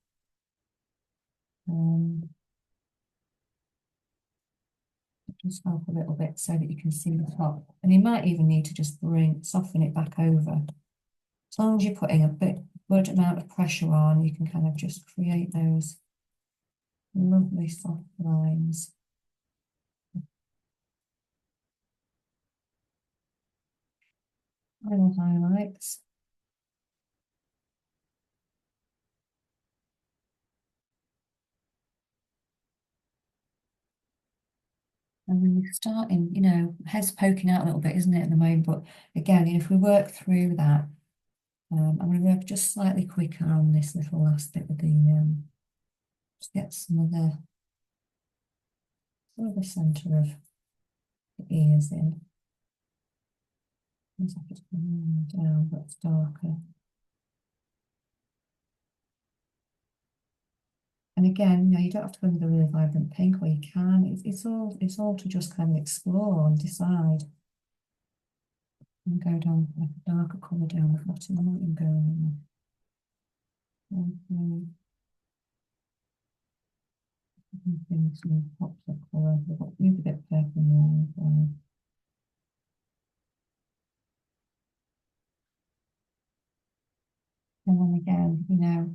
A: Just help a little bit so that you can see the top. And you might even need to just soften it back over. As long as you're putting a good amount of pressure on, you can kind of just create those lovely soft lines. Final highlights. And then we're starting, you know, head's poking out a little bit, isn't it, at the moment? But again, if we work through that, I'm going to work just slightly quicker on this little last bit of the, just get some of the, sort of the centre of the ears in. Looks like it's going down, but it's darker. And again, you know, you don't have to go with a really vibrant pink, or you can. It's all to just kind of explore and decide. And go down like a darker colour down the bottom. I might even go in some pops of colour. Maybe a bit of purple there as well. And then again, you know,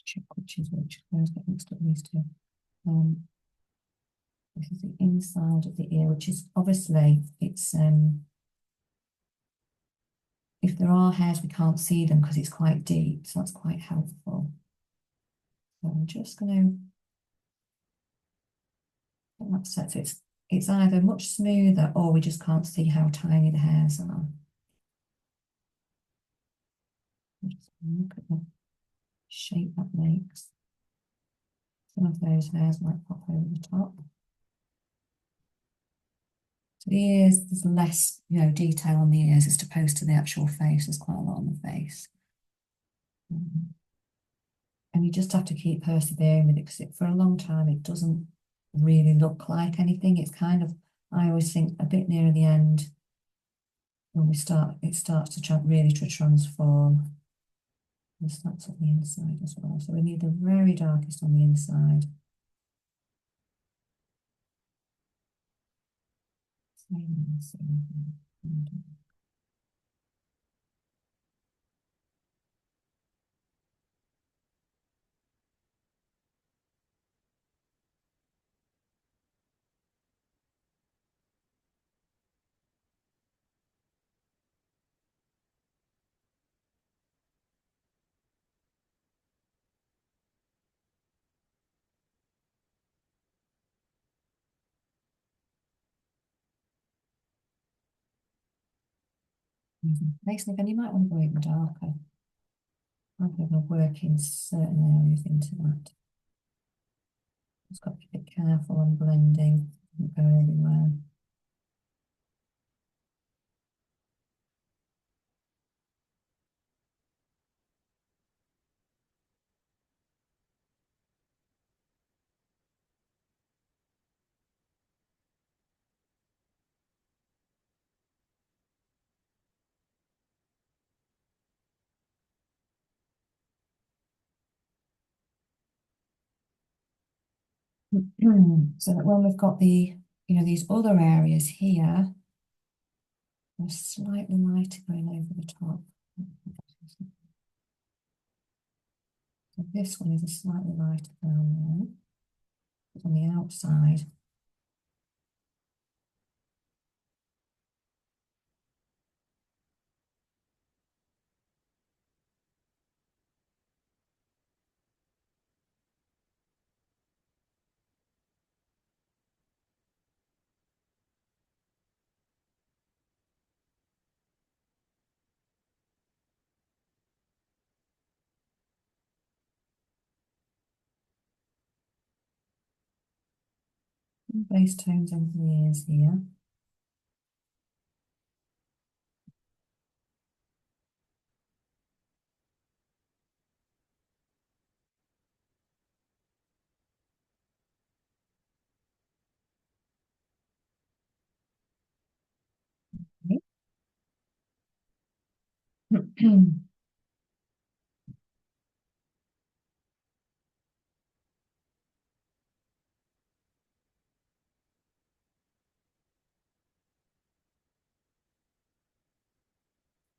A: check which is which. I always get mixed up these two. This is the inside of the ear, which is obviously it's if there are hairs we can't see them because it's quite deep, so that's quite helpful. So I'm just going to get that set. So it's either much smoother or we just can't see how tiny the hairs are. Just look at the shape that makes. Some of those hairs might pop over the top. So the ears, there's less, you know, detail on the ears as opposed to the actual face. There's quite a lot on the face. And you just have to keep persevering with it because for a long time it doesn't really look like anything. It's kind of, I always think a bit nearer the end when it starts to really to transform. And that's on the inside as well. So we need the very darkest on the inside. Basically, then you might want to go even darker. I'm going to work in certain areas into that. Just got to be a bit careful on blending. Don't go everywhere. So that when we've got these other areas here, they're slightly lighter going over the top. So this one is a slightly lighter brown there. On the outside. Base tones over the ears here.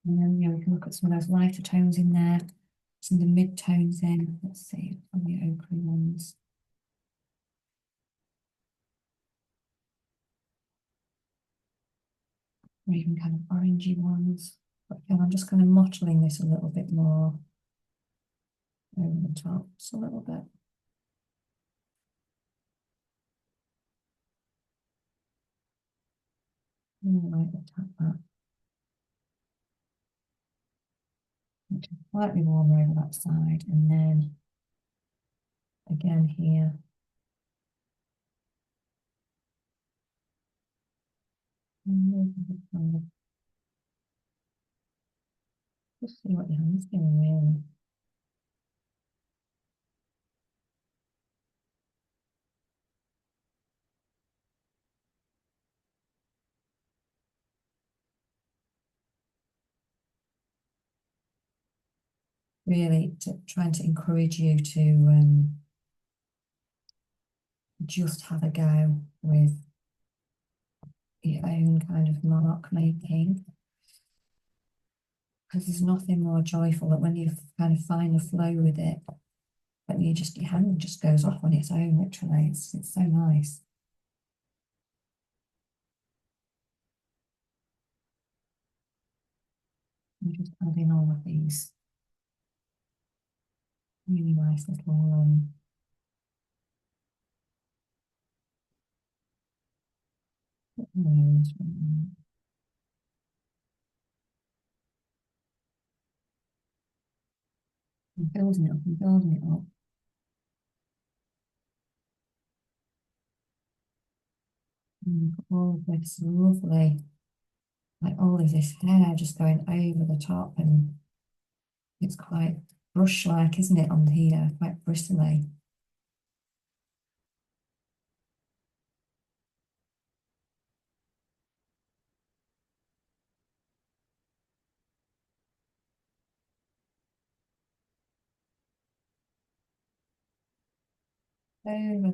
A: And then we can look at some of those lighter tones in there, some of the mid tones in. Let's see, on the ochre ones. Or even kind of orangey ones. But again, I'm just kind of mottling this a little bit more over the top, just a little bit. Right, tap that. Okay, slightly warmer over that side, and then again here. Just see what your hand's doing, really. Really trying to encourage you to just have a go with your own kind of mark making. Because there's nothing more joyful than when you kind of find a flow with it, but your hand just goes off on its own, literally. It's so nice. I'm just adding all of these really nice little names. I'm building it up and building it up. And all of this lovely, like all of this hair just going over the top, and it's quite brush-like, isn't it, on here? Quite bristly. Over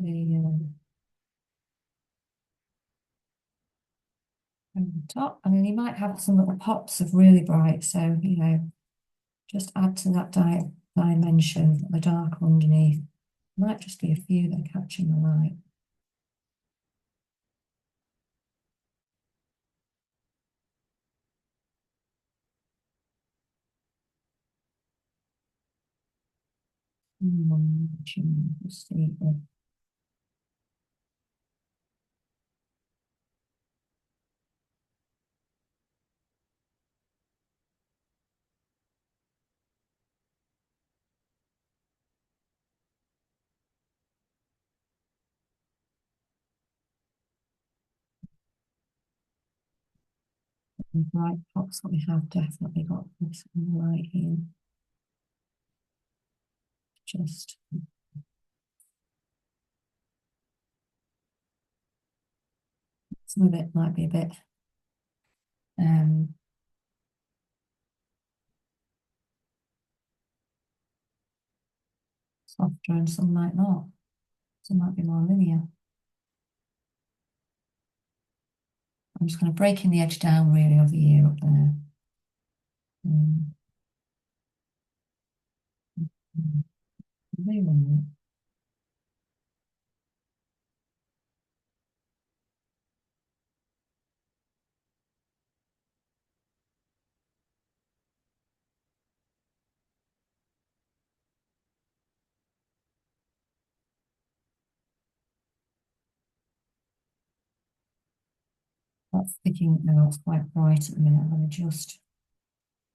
A: the top. I mean, you might have some little pops of really bright, so, you know, just add to that dimension, the darker underneath. Might just be a few that are catching the light. Just see if the bright pops that we have definitely got this light here. Just some of it might be a bit um, softer and some might not. Some might be more linear. I'm just kind of breaking the edge down really of the ear up there. Um, That's sticking out. It's quite bright at the minute. I'm going to just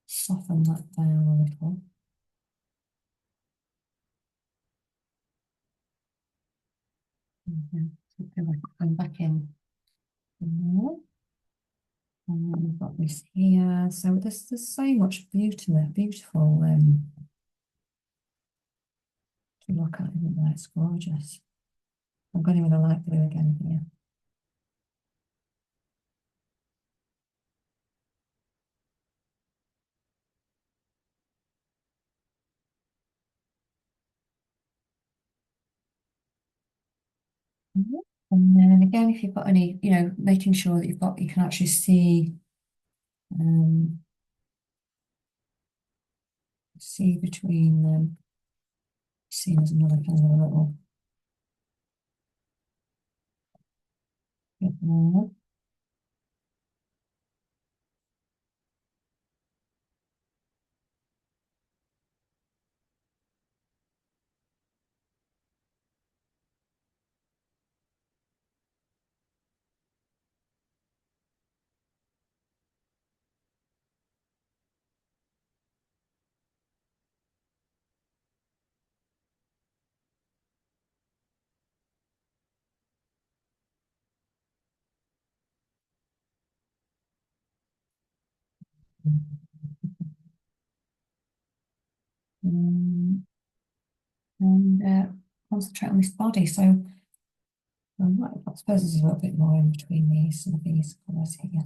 A: soften that down a little. So feel like going back in there. And then we've got this here. So there's so much beautiful to look at, isn't there? It's gorgeous. I'm going with a light blue again here. And then again, if you've got any, you know, making sure that you can actually um, see between them. See, there's another kind of a little bit more. Um, and concentrate on this body. So I suppose there's a little bit more in between some of these colours here.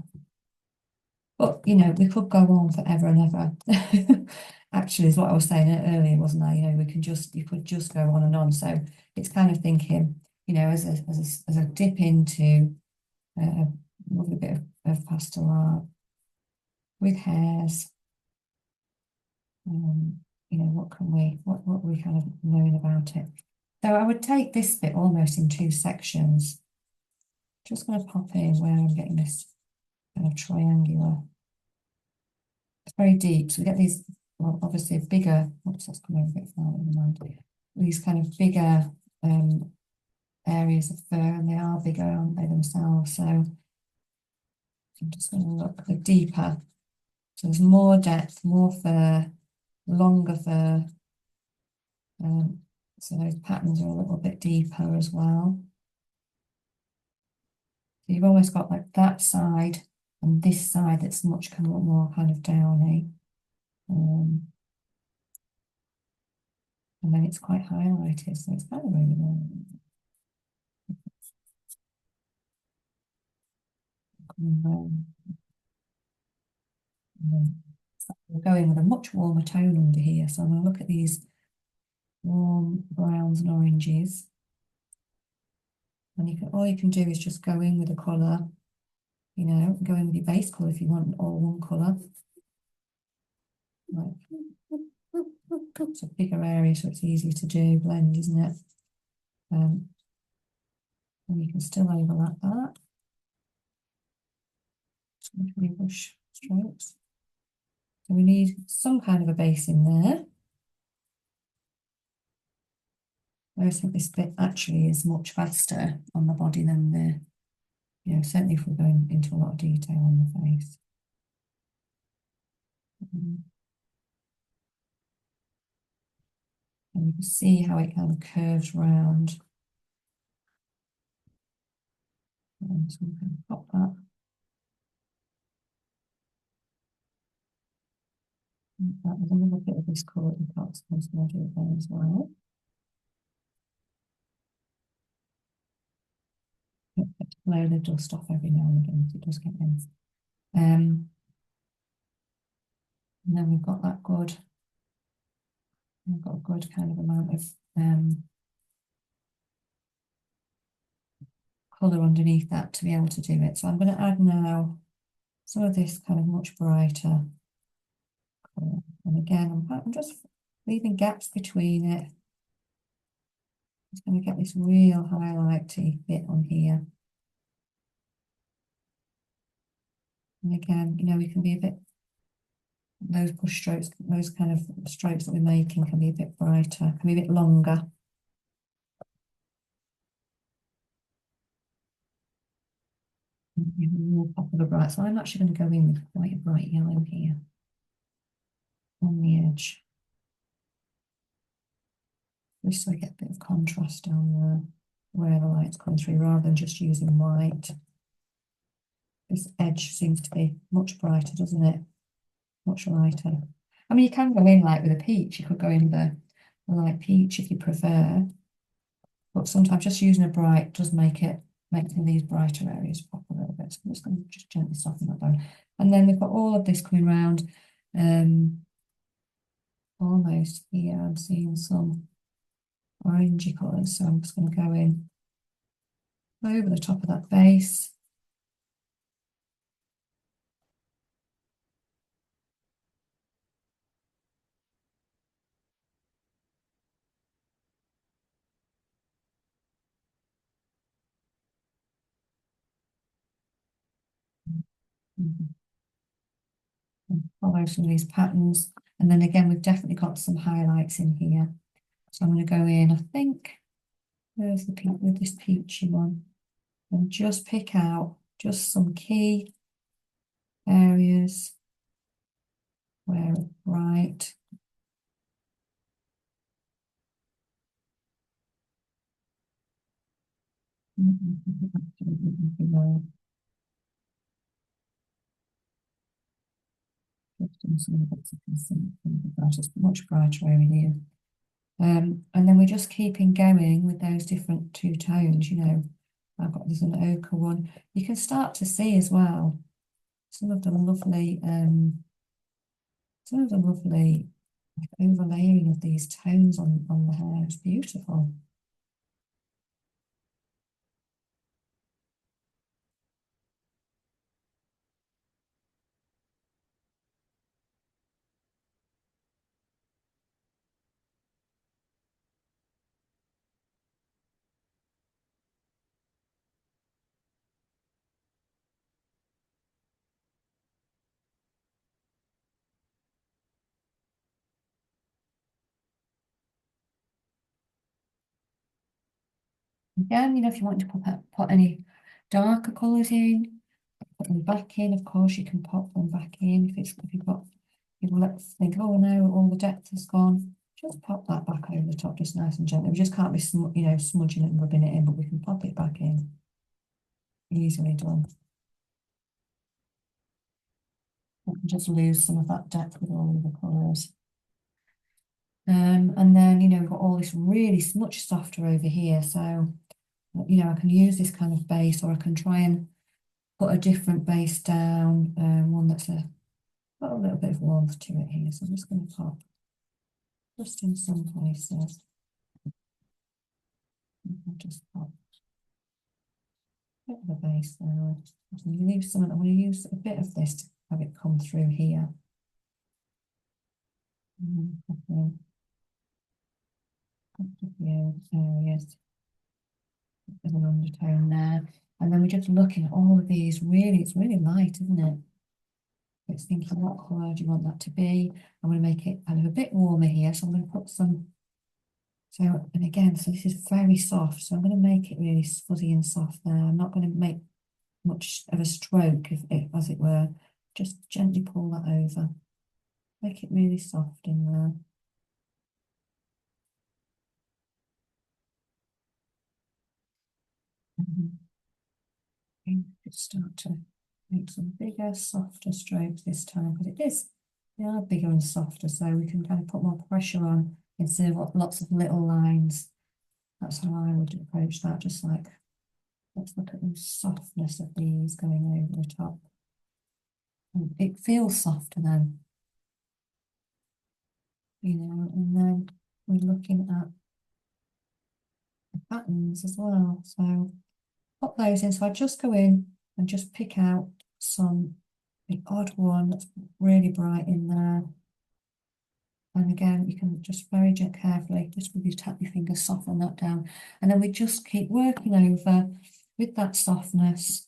A: But you know, we could go on forever and ever. Actually, is what I was saying earlier, wasn't I? You know, you could just go on and on. So it's kind of thinking, you know, as a dip into a lovely bit of pastel art with hairs. You know, what are we kind of knowing about it? So I would take this bit almost in two sections. Just going to pop in where I'm getting this kind of triangular. It's very deep, so we get these, well, obviously bigger, oops, that's coming a bit far, never mind. These kind of bigger areas of fur, and they are bigger, aren't they, themselves? So I'm just going to look the deeper. So there's more depth, more fur, longer fur. So those patterns are a little bit deeper as well. So you've almost got like that side and this side that's much more kind of downy. And then it's quite highlighted, so it's kind of really nice. We're going with a much warmer tone under here, so I'm going to look at these warm browns and oranges. And all you can do is just go in with a colour, you know, go in with your base colour if you want all one colour. Like, it's a bigger area, so it's easier to do blend, isn't it? And you can still overlap that. Brush strokes. So we need some kind of a base in there. I think this bit actually is much faster on the body than the, you know, certainly if we're going into a lot of detail on the face. And you can see how it kind of curves round. And so we can pop that. That was a little bit of this colour at the top, so I'm just going to do it there as well. To blow the dust off every now and again, so it does get in. And then we've got that good, we've got a good kind of amount of colour underneath that to be able to do it. So I'm going to add now some of this kind of much brighter colour. And again, I'm just leaving gaps between it. Just going to get this real highlighty bit on here. And again, you know, we can be a bit, those push strokes, those kind of strokes that we're making can be a bit brighter, can be a bit longer. More popular bright. So I'm actually going to go in with quite a bright yellow here on the edge. Just so I get a bit of contrast down there where the light's come through rather than just using white. This edge seems to be much brighter, doesn't it? Much lighter. I mean, you can go in like with a peach. You could go in the light peach if you prefer. But sometimes just using a bright does make these brighter areas pop a little bit. So I'm just going to just gently soften that down. And then we've got all of this coming around almost here. I'm seeing some orangey colours. So I'm just going to go in over the top of that base. And follow some of these patterns. And then again, we've definitely got some highlights in here. So I'm going to go in, I think, where's the peach with this peachy one? And just pick out just some key areas where it's bright. Just much brighter over here. And then we're just keeping going with those different two tones, you know. I've got this an ochre one. You can start to see as well some of the lovely overlaying of these tones on the hair. It's beautiful. Again, you know, if you want to put any darker colours in, put them back in. Of course, you can pop them back in if you've got people that think, oh no, all the depth has gone. Just pop that back over the top, just nice and gently. We just can't be, you know, smudging it and rubbing it in, but we can pop it back in. Easily done. We can just lose some of that depth with all of the colours. And then, we've got all this really much softer over here. So, I can use this kind of base, or I can try and put a different base down, one that's got a little bit of warmth to it here. So I'm just going to pop just in some places. I'll just pop a bit of a base there. I'm going to use some. I'm going to use a bit of this to have it come through here. A few areas. There's an undertone there. And then we're just looking at all of these. Really, it's really light, isn't it? It's thinking, what colour do you want that to be? I'm going to make it kind of a bit warmer here. So I'm going to put some, so, and again, so this is very soft. So I'm going to make it really fuzzy and soft there. I'm not going to make much of a stroke, as it were. Just gently pull that over. Make it really soft in there. Just start to make some bigger, softer strokes this time, because they are bigger and softer, so we can kind of put more pressure on instead of lots of little lines. That's how I would approach that, just like, let's look at the softness of these going over the top. And it feels softer then, and then we're looking at the patterns as well. So pop those in. So I just go in and just pick out the odd one that's really bright in there. And again, you can just very carefully, just with tap your fingers, soften that down. And then we just keep working over with that softness.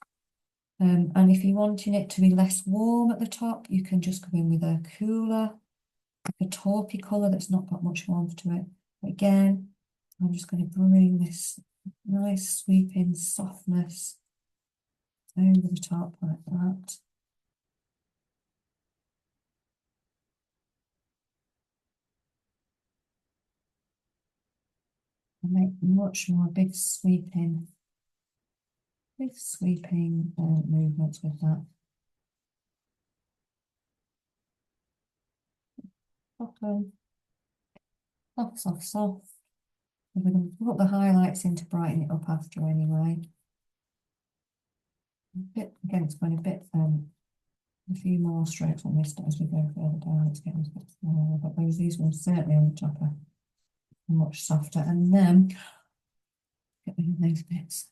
A: And if you're wanting it to be less warm at the top, you can just go in with a cooler, like a taupey colour that's not got much warmth to it. But again, I'm just going to bring this nice sweeping softness over the top like that. And make much more big sweeping movements with that. Soft, soft, soft. We're going to put the highlights in to brighten it up after anyway. Again, it's going a bit, a few more strokes on this as we go further down. It's getting a bit smaller, but these ones certainly on the top are much softer. And then get rid of those bits.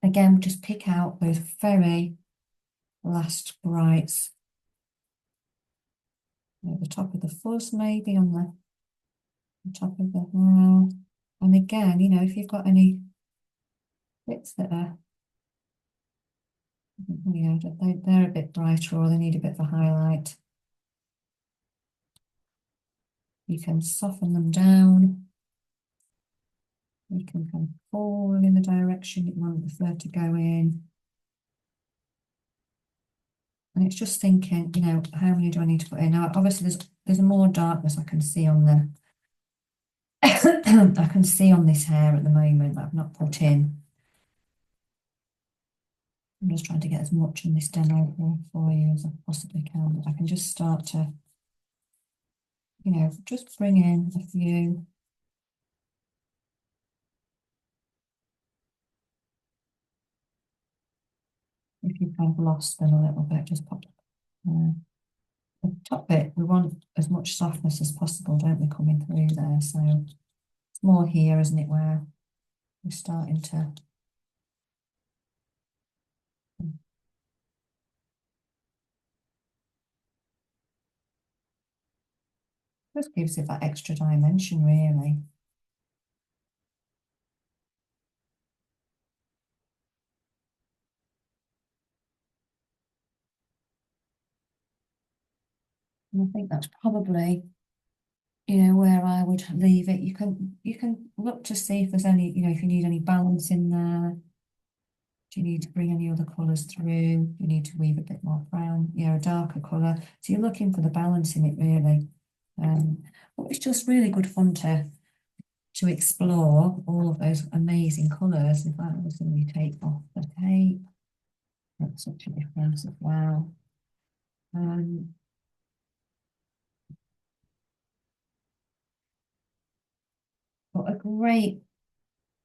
A: Again, just pick out those very last brights at the top of the fuzz, maybe on the top of the and again, if you've got any bits that are, they're a bit brighter or they need a bit of a highlight, you can soften them down. You can kind of fall in the direction you want prefer to go in. And it's just thinking, how many do I need to put in? Now, obviously, there's more darkness I can see on the I can see on this hair at the moment that I've not put in. I'm just trying to get as much in this demo for you as I possibly can. I can just start to, just bring in a few. If you've kind of lost them a little bit, just pop the top bit. We want as much softness as possible, don't we, coming through there? So it's more here, isn't it, where we're starting to. Just gives it that extra dimension, really. And I think that's probably, where I would leave it. You can look to see if there's any, if you need any balance in there. Do you need to bring any other colours through? You need to weave a bit more brown, a darker colour. So you're looking for the balance in it, really. But it's just really good fun to explore all of those amazing colours. In fact, I was going to take off the tape. That's such a difference as well. great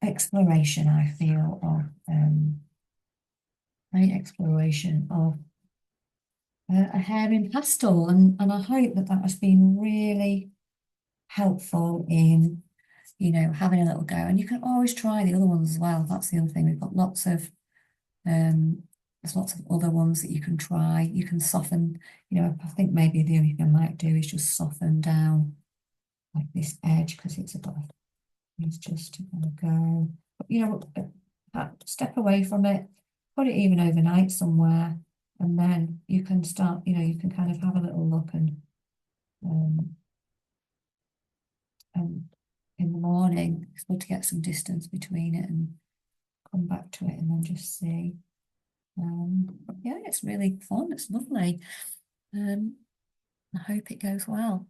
A: exploration, I feel, of great exploration of a hair in pastel, and I hope that that has been really helpful in, having a little go. And you can always try the other ones as well. That's the other thing. We've got lots of there's lots of other ones that you can try. You can soften, I think maybe the only thing I might do is just soften down like this edge because it's a bit, it's just to kind of go, but, step away from it, put it even overnight somewhere, and then you can start, you can kind of have a little look um, and in the morning, it's good to get some distance between it and come back to it and then just see. Yeah, it's really fun. It's lovely. I hope it goes well.